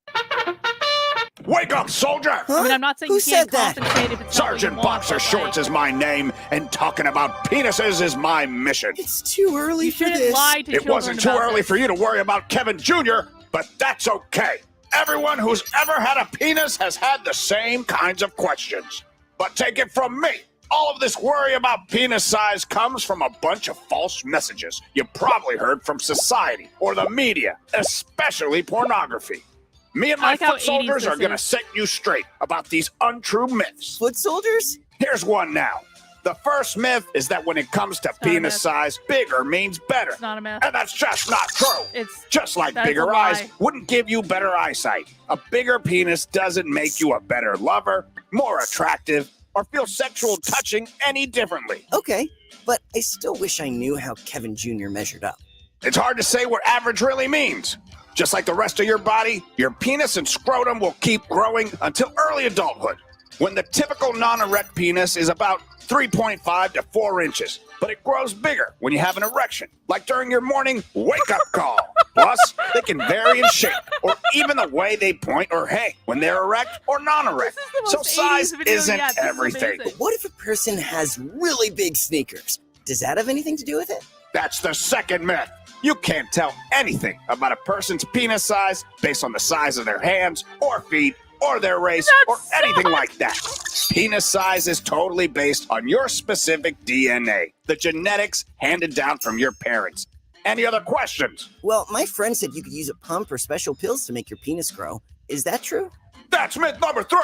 Wake up, soldier! I mean, I'm not saying Who you can't said that? compensate if it's not what you Sergeant want, Boxer but, Shorts is my name, and talking about penises is my mission. It's too early for shouldn't this. lie to It children wasn't too about early this. for you to worry about Kevin Jr., but that's okay. Everyone who's ever had a penis has had the same kinds of questions. But take it from me, all of this worry about penis size comes from a bunch of false messages you probably heard from society or the media, especially pornography. Me and I my like how foot soldiers 80s are this going to is. set you straight about these untrue myths. Foot soldiers? Here's one now. The first myth is that when it comes to not a penis myth. size, bigger means better. It's not a myth. And that's just not true. It's Just like that's a bigger lie. eyes wouldn't give you better eyesight. A bigger penis doesn't make you a better lover, more attractive, or feel sexual touching any differently. Okay, but I still wish I knew how Kevin Jr. measured up. It's hard to say what average really means. Just like the rest of your body, your penis and scrotum will keep growing until early adulthood, when the typical non-erect penis is about 3.5 to 4 inches, but it grows bigger when you have an erection, like during your morning wake-up call. Plus, they can vary in shape, or even the way they point or hang when they're erect or non-erect. So size isn't everything. But what if a person has really big sneakers? Does that have anything to do with it? That's the second myth. You can't tell anything about a person's penis size based on the size of their hands or feet or their race or anything like that. Penis size is totally based on your specific DNA, the genetics handed down from your parents. Any other questions? Well, my friend said you could use a pump or special pills to make your penis grow. Is that true? That's myth number 3.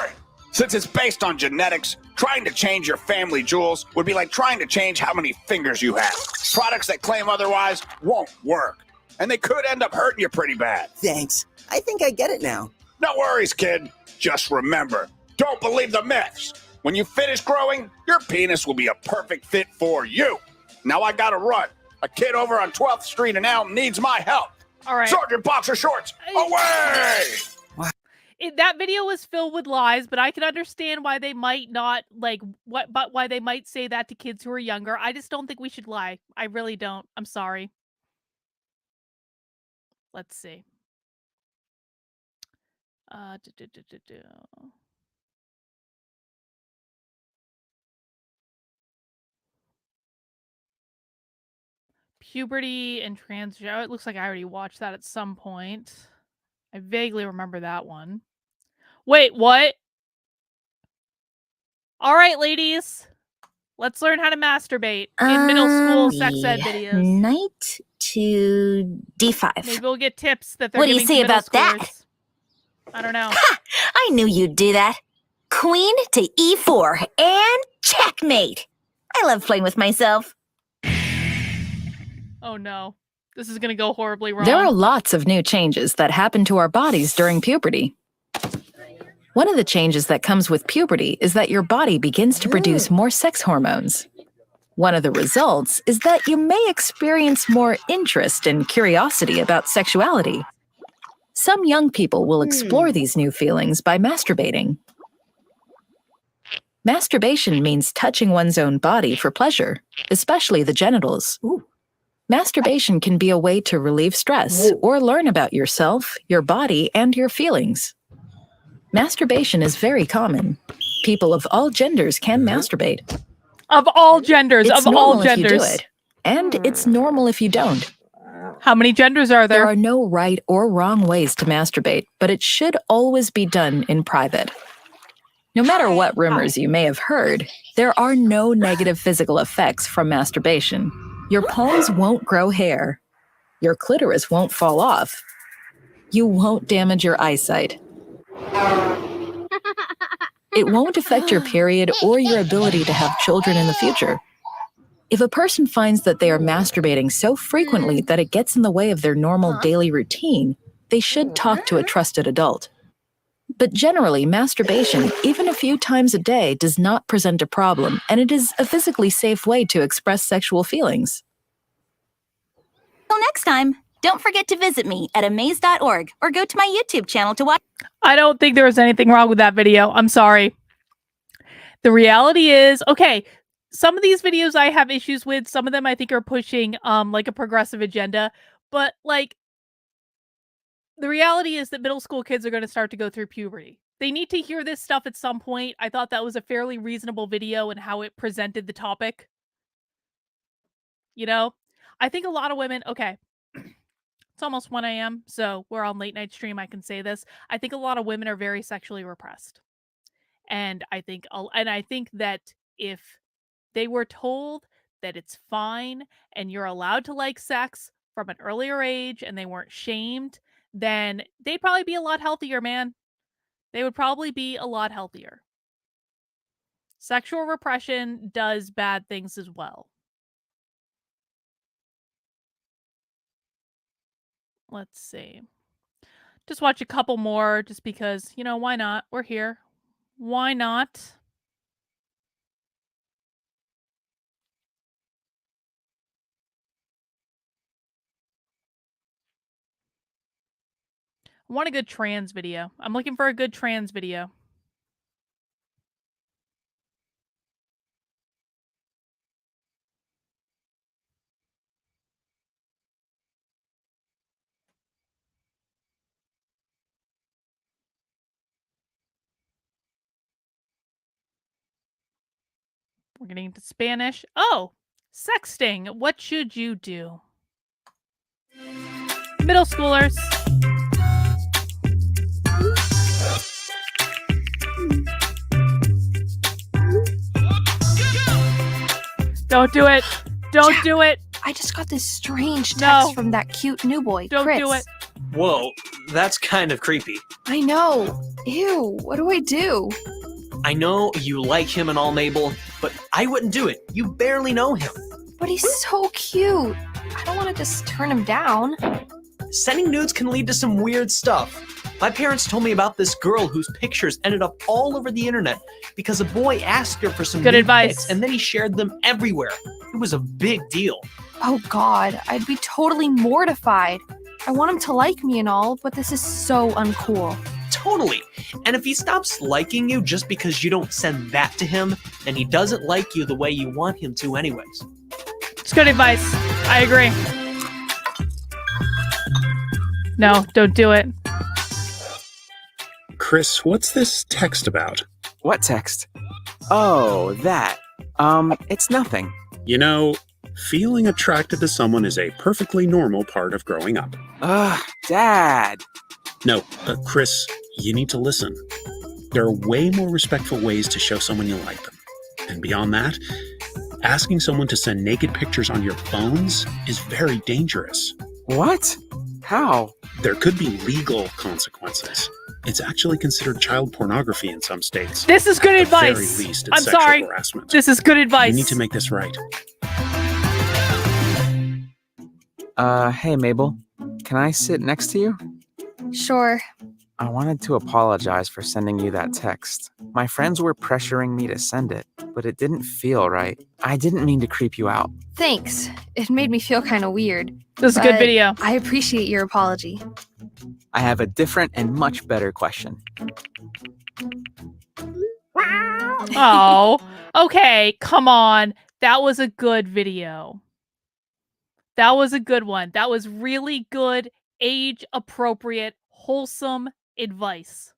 Since it's based on genetics, trying to change your family jewels would be like trying to change how many fingers you have. Products that claim otherwise won't work, and they could end up hurting you pretty bad. Thanks. I think I get it now. No worries, kid. Just remember, don't believe the myths. When you finish growing, your penis will be a perfect fit for you. Now I gotta run. A kid over on 12th Street in Elm needs my help. All right. Sergeant Boxer Shorts, away! That video was filled with lies, but I can understand why they might not why they might say that to kids who are younger. I just don't think we should lie. I really don't. I'm sorry. Let's see. Puberty and trans. It looks like I already watched that at some point. I vaguely remember that one. Wait, what? All right, ladies. Let's learn how to masturbate in middle school sex ed videos. Knight to D5. Maybe we'll get tips that they're What do you giving say to middle about that? schoolers. I don't know. I knew you'd do that. Queen to E4 and checkmate. I love playing with myself. Oh no. This is going to go horribly wrong. There are lots of new changes that happen to our bodies during puberty. One of the changes that comes with puberty is that your body begins to produce more sex hormones. One of the results is that you may experience more interest and curiosity about sexuality. Some young people will explore these new feelings by masturbating. Masturbation means touching one's own body for pleasure, especially the genitals. Masturbation can be a way to relieve stress or learn about yourself, your body, and your feelings. Masturbation is very common. People of all genders can masturbate. Of all genders, It's of all normal if you do genders. it, and it's normal if you don't. How many genders are there? There are no right or wrong ways to masturbate, but it should always be done in private. No matter what rumors you may have heard, there are no negative physical effects from masturbation. Your palms won't grow hair. Your clitoris won't fall off. You won't damage your eyesight. It won't affect your period or your ability to have children in the future. If a person finds that they are masturbating so frequently that it gets in the way of their normal daily routine, they should talk to a trusted adult. But generally, masturbation, even a few times a day, does not present a problem, and it is a physically safe way to express sexual feelings. Till next time, don't forget to visit me at amaze.org or go to my YouTube channel to watch. I don't think there was anything wrong with that video. I'm sorry. The reality is, okay, some of these videos I have issues with. Some of them I think are pushing like a progressive agenda. But like, the reality is that middle school kids are going to start to go through puberty. They need to hear this stuff at some point. I thought that was a fairly reasonable video and how it presented the topic. You know, I think a lot of women, okay, it's almost 1 a.m., so we're on late night stream. I can say this. I think a lot of women are very sexually repressed. And I think that if they were told that it's fine and you're allowed to like sex from an earlier age and they weren't shamed, then they'd probably be a lot healthier, man. They would probably be a lot healthier. Sexual repression does bad things as well. Let's see. Just watch a couple more just because, you know, why not? We're here. Why not? I want a good trans video. I'm looking for a good trans video. We're getting into Spanish. Oh, sexting. What should you do? Middle schoolers. Don't do it. Don't do it. I just got this strange text from that cute new boy, Don't Chris. do it. Whoa, that's kind of creepy. I know. Ew, what do I do? I know you like him and all, Mabel, but I wouldn't do it. You barely know him. But he's so cute. I don't want to just turn him down. Sending nudes can lead to some weird stuff. My parents told me about this girl whose pictures ended up all over the internet because a boy asked her for some Good nude advice. pics, and then he shared them everywhere. It was a big deal. Oh God, I'd be totally mortified. I want him to like me and all, but this is so uncool. Totally. And if he stops liking you just because you don't send that to him, then he doesn't like you the way you want him to anyways. It's good advice. I agree. No, don't do it. Chris, what's this text about? What text? Oh, that. It's nothing. You know, feeling attracted to someone is a perfectly normal part of growing up. Ugh, Dad. No, Chris, you need to listen. There are way more respectful ways to show someone you like them. And beyond that, asking someone to send naked pictures on your phones is very dangerous. What? How? There could be legal consequences. It's actually considered child pornography in some states. This is good At the advice. very least, it's I'm sexual sorry. harassment. This is good advice. You need to make this right. Hey Mabel, can I sit next to you? Sure. I wanted to apologize for sending you that text. My friends were pressuring me to send it, but it didn't feel right. I didn't mean to creep you out. Thanks. It made me feel kind of weird. This is a good but video. I appreciate your apology. I have a different and much better question. Oh, okay. Come on. That was a good video. That was a good one. That was really good, age-appropriate, wholesome advice.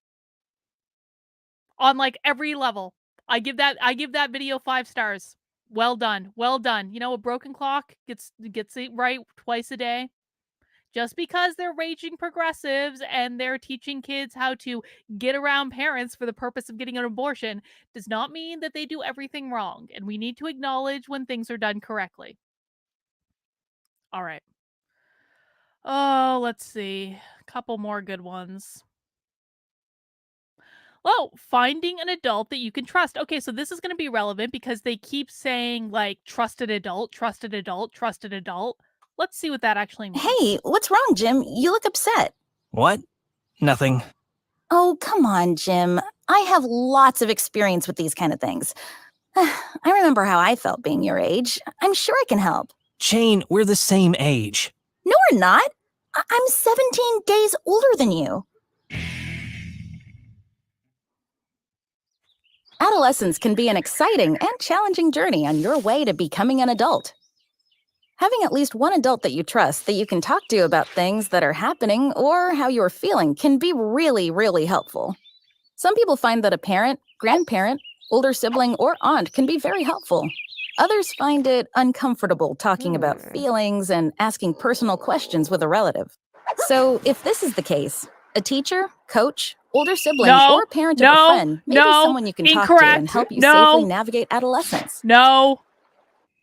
On like every level. I give that video 5 stars. Well done. Well done. You know, a broken clock gets it right twice a day. Just because they're raging progressives and they're teaching kids how to get around parents for the purpose of getting an abortion does not mean that they do everything wrong. And we need to acknowledge when things are done correctly. All right. Oh, let's see. A couple more good ones. Well, finding an adult that you can trust. Okay, so this is going to be relevant because they keep saying, like, trusted adult, trusted adult, trusted adult. Let's see what that actually means. Hey, what's wrong, Jim? You look upset. What? Nothing. Oh, come on, Jim. I have lots of experience with these kind of things. I remember how I felt being your age. I'm sure I can help. Jane, we're the same age. No, we're not. I'm 17 days older than you. Adolescence can be an exciting and challenging journey on your way to becoming an adult. Having at least one adult that you trust that you can talk to about things that are happening or how you're feeling can be really, really helpful. Some people find that a parent, grandparent, older sibling, or aunt can be very helpful. Others find it uncomfortable talking about feelings and asking personal questions with a relative. So if this is the case, a teacher, coach, older sibling, or parent of a friend may be someone you can talk to and help you safely navigate adolescence. No.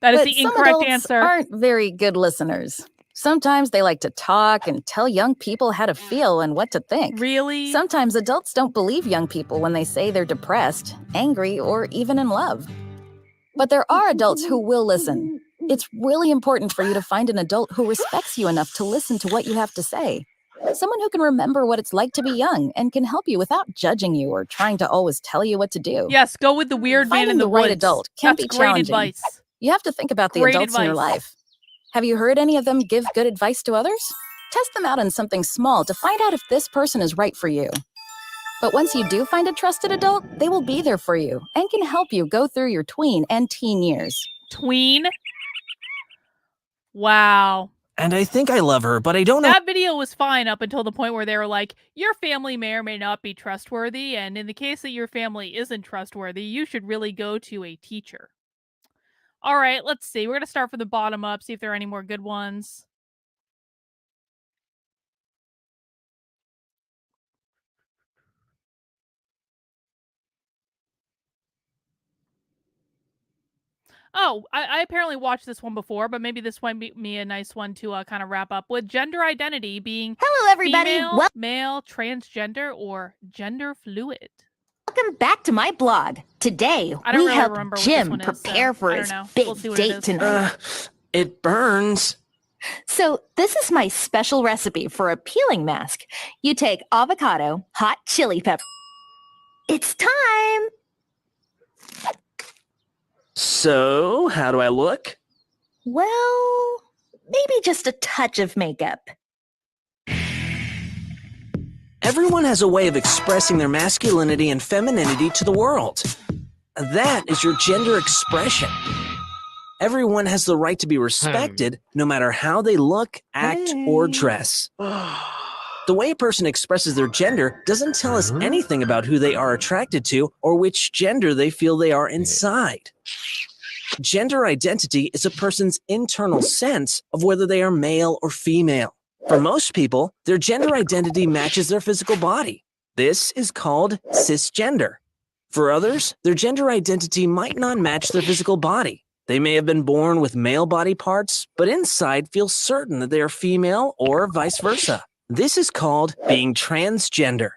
That is But the some incorrect adults answer. Aren't very good listeners. Sometimes they like to talk and tell young people how to feel and what to think. Really? Sometimes adults don't believe young people when they say they're depressed, angry, or even in love. But there are adults who will listen. It's really important for you to find an adult who respects you enough to listen to what you have to say. Someone who can remember what it's like to be young and can help you without judging you or trying to always tell you what to do. Yes, go with the weird man Finding in the right woods. adult can That's be great challenging. advice. You have to think about the Great adults in your advice. life. Have you heard any of them give good advice to others? Test them out on something small to find out if this person is right for you. But once you do find a trusted adult, they will be there for you and can help you go through your tween and teen years. Tween? Wow. And I think I love her, but I don't know. That video was fine up until the point where they were like, your family may or may not be trustworthy, and in the case that your family isn't trustworthy, you should really go to a teacher. All right, let's see. We're going to start from the bottom up, see if there are any more good ones. Oh, I apparently watched this one before, but maybe this might be me a nice one to kind of wrap up with. Gender identity being Hello, everybody. female, male, transgender, or gender fluid. Welcome back to my blog. Today, I don't we really help remember what this Jim one is, prepare so for I his don't know. big We'll see what it date is. tonight. It burns. So, this is my special recipe for a peeling mask. You take avocado, hot chili pepper. It's time! So, how do I look? Well, maybe just a touch of makeup. Everyone has a way of expressing their masculinity and femininity to the world. That is your gender expression. Everyone has the right to be respected no matter how they look, act, or dress. The way a person expresses their gender doesn't tell us anything about who they are attracted to or which gender they feel they are inside. Gender identity is a person's internal sense of whether they are male or female. For most people, their gender identity matches their physical body. This is called cisgender. For others, their gender identity might not match their physical body. They may have been born with male body parts, but inside feel certain that they are female or vice versa. This is called being transgender.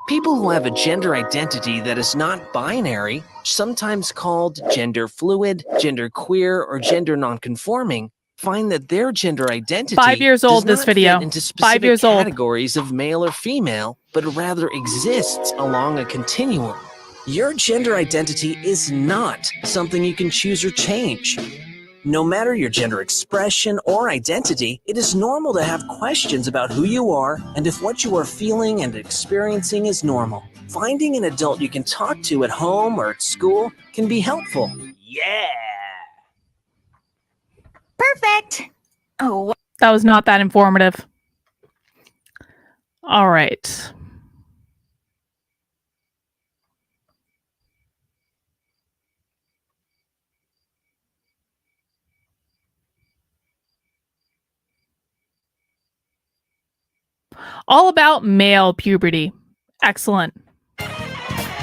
People who have a gender identity that is not binary, sometimes called gender fluid, gender queer, or gender nonconforming, find that their gender identity 5 years old, does this not video. fit into 5 specific years old. categories of male or female, but rather exists along a continuum. Your gender identity is not something you can choose or change. No matter your gender expression or identity, it is normal to have questions about who you are and if what you are feeling and experiencing is normal. Finding an adult you can talk to at home or at school can be helpful. Yeah! Perfect! Oh, That was not that informative. All right. All about male puberty. Excellent.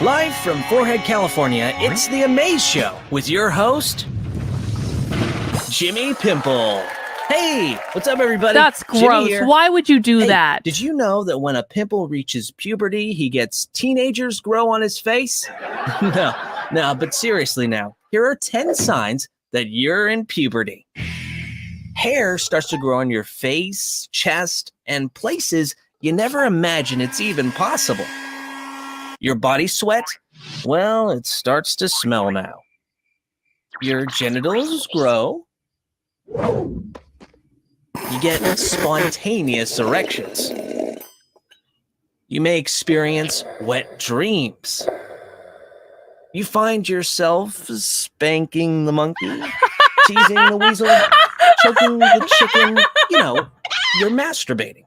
Live from Forehead, California, it's The Amaze Show with your host, Jimmy Pimple. Hey, what's up, everybody? That's Jimmy gross. here. Why would you do Hey, that? Did you know that when a pimple reaches puberty, he gets teenagers grow on his face? No, but seriously now, here are 10 signs that you're in puberty. Hair starts to grow on your face, chest, and places you never imagine it's even possible. Your body sweat? Well, it starts to smell now. Your genitals grow. You get spontaneous erections. You may experience wet dreams. You find yourself spanking the monkey, teasing the weasel, choking the chicken. You know, you're masturbating.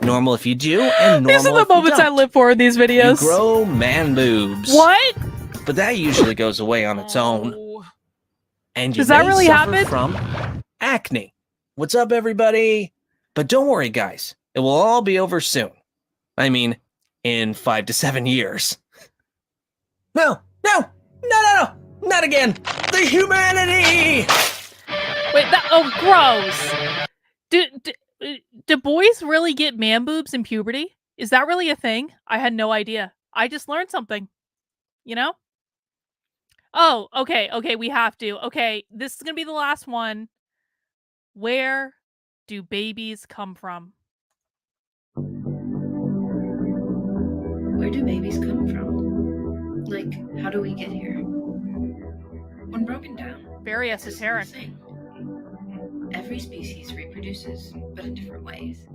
Normal if you do, and normal These are the if you moments I don't. live for in these videos. You grow man boobs. What? But that usually goes away on its own. And you Does that may really suffer happen? from acne. What's up, everybody? But don't worry, guys. It will all be over soon. I mean, in 5 to 7 years. No, not again. The humanity. Wait, gross. Do boys really get man boobs in puberty? Is that really a thing? I had no idea. I just learned something. You know? Oh, okay, we have to. Okay, this is gonna be the last one. Where do babies come from? Where do babies come from? Like, how do we get here? When broken down, Very esoteric. Every species reproduces, but in different ways.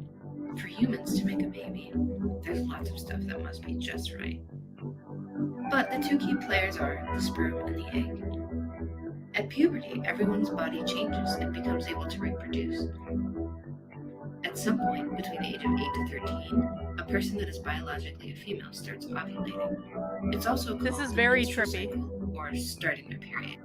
For humans to make a baby, there's lots of stuff that must be just right. But the two key players are the sperm and the egg. At puberty, everyone's body changes and becomes able to reproduce. At some point between the age of 8 to 13, a person that is biologically a female starts ovulating. It's also called This is very menstrual trippy. cycle, or starting their period.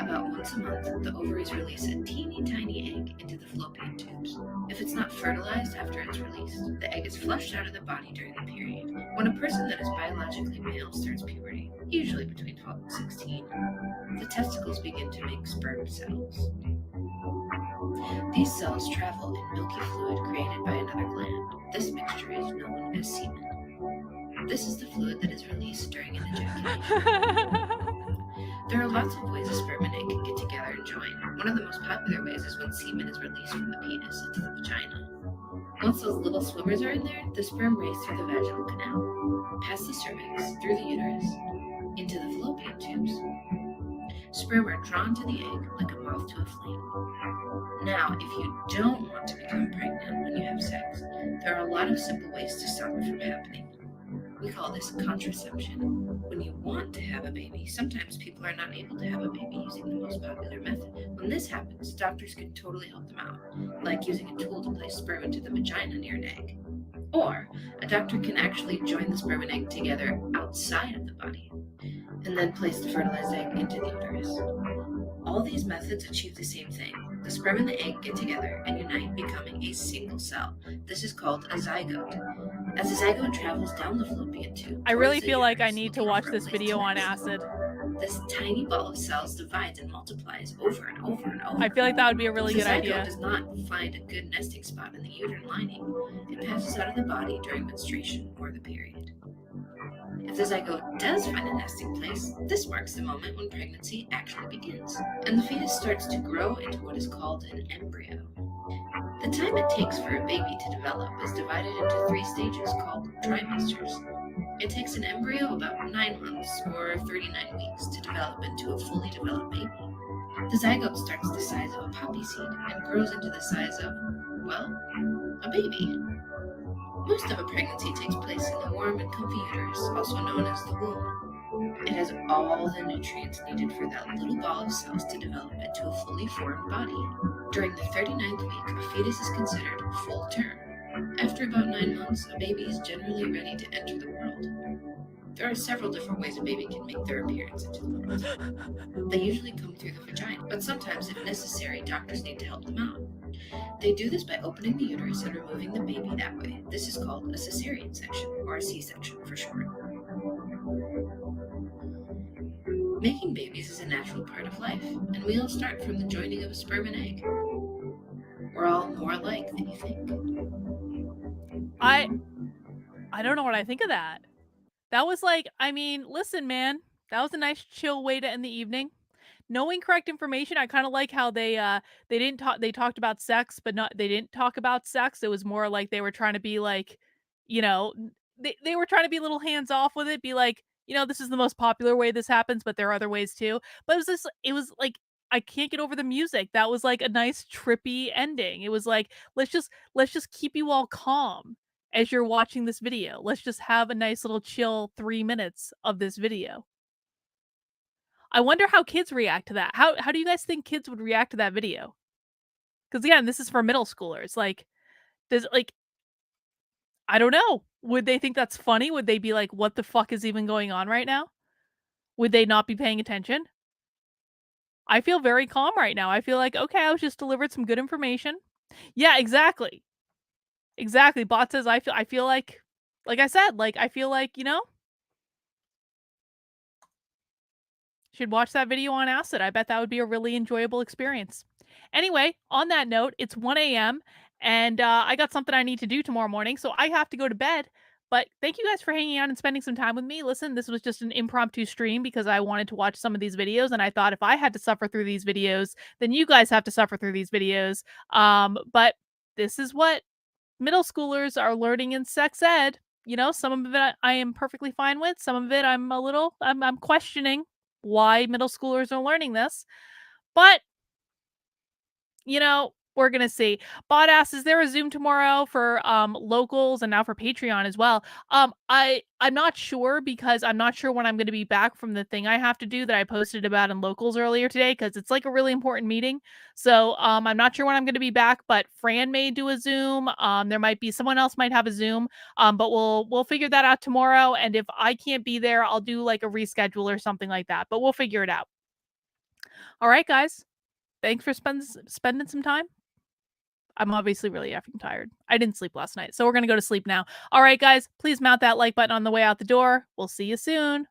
About once a month, the ovaries release a teeny tiny egg into the fallopian tubes. If it's not fertilized after it's released, the egg is flushed out of the body during the period. When a person that is biologically male starts puberty, usually between 12 and 16, the testicles begin to make sperm cells. These cells travel in milky fluid created by another gland. This mixture is known as semen. This is the fluid that is released during an ejaculation. There are lots of ways a sperm and egg can get together and join. One of the most popular ways is when semen is released from the penis into the vagina. Once those little swimmers are in there, the sperm race through the vaginal canal, past the cervix, through the uterus, into the fallopian tubes. Sperm are drawn to the egg like a moth to a flame. Now, if you don't want to become pregnant when you have sex, there are a lot of simple ways to stop it from happening. We call this contraception. When you want to have a baby, sometimes people are not able to have a baby using the most popular method. When this happens, doctors can totally help them out, like using a tool to place sperm into the vagina near an egg. Or a doctor can actually join the sperm and egg together outside of the body, and then place the fertilized egg into the uterus. All these methods achieve the same thing. The sperm and the egg get together and unite, becoming a single cell. This is called a zygote. As the zygote travels down the fallopian tube, I really feel like I need to watch this video on acid. this tiny ball of cells divides and multiplies over and over and over. I feel like that would be a really The good zygote idea. does not find a good nesting spot in the uterine lining. It passes out of the body during menstruation or the period. If the zygote does find a nesting place, this marks the moment when pregnancy actually begins, and the fetus starts to grow into what is called an embryo. The time it takes for a baby to develop is divided into 3 stages called trimesters. It takes an embryo about 9 months or 39 weeks to develop into a fully developed baby. The zygote starts the size of a poppy seed and grows into the size of, well, a baby. Most of a pregnancy takes place in the warm and comfy uterus, also known as the womb. It has all the nutrients needed for that little ball of cells to develop into a fully formed body. During the 39th week, a fetus is considered full term. After about 9 months, a baby is generally ready to enter the world. There are several different ways a baby can make their appearance into the world. They usually come through the vagina, but sometimes, if necessary, doctors need to help them out. They do this by opening the uterus and removing the baby that way. This is called a cesarean section, or a C-section for short. Making babies is a natural part of life, and we all start from the joining of a sperm and egg. We're all more alike than you think. I don't know what I think of that. That was like, I mean, listen, man, that was a nice chill way to end the evening. Knowing correct information, I kind of like how they talked about sex, but they didn't talk about sex. It was more like they were trying to be like, you know, they were trying to be a little hands off with it, be like, you know, this is the most popular way this happens, but there are other ways too. But it was like I can't get over the music. That was like a nice trippy ending. It was like, let's just keep you all calm as you're watching this video. Let's just have a nice little chill 3 minutes of this video. I wonder how kids react to that. How do you guys think kids would react to that video? Because again, this is for middle schoolers. Like, I don't know. Would they think that's funny? Would they be like, what the fuck is even going on right now? Would they not be paying attention? I feel very calm right now. I feel like, okay, I was just delivered some good information. Yeah, exactly. Exactly. Bot says, I feel like I said, like, I feel like, you know, should watch that video on acid. I bet that would be a really enjoyable experience. Anyway, on that note, it's 1 a.m. and I got something I need to do tomorrow morning, so I have to go to bed. But thank you guys for hanging out and spending some time with me. Listen, this was just an impromptu stream because I wanted to watch some of these videos, and I thought if I had to suffer through these videos, then you guys have to suffer through these videos. But this is what middle schoolers are learning in sex ed. You know, some of it I am perfectly fine with. Some of it I'm questioning why middle schoolers are learning this. But, you know, We're gonna see. Bot asks, is there a Zoom tomorrow for locals and now for Patreon as well? I'm not sure because I'm not sure when I'm gonna be back from the thing I have to do that I posted about in locals earlier today because it's like a really important meeting. So I'm not sure when I'm gonna be back, but Fran may do a Zoom. There might be someone else might have a Zoom. But we'll figure that out tomorrow. And if I can't be there, I'll do like a reschedule or something like that. But we'll figure it out. All right, guys. Thanks for spending some time. I'm obviously really effing tired. I didn't sleep last night, so we're going to go to sleep now. All right, guys, please mount that like button on the way out the door. We'll see you soon.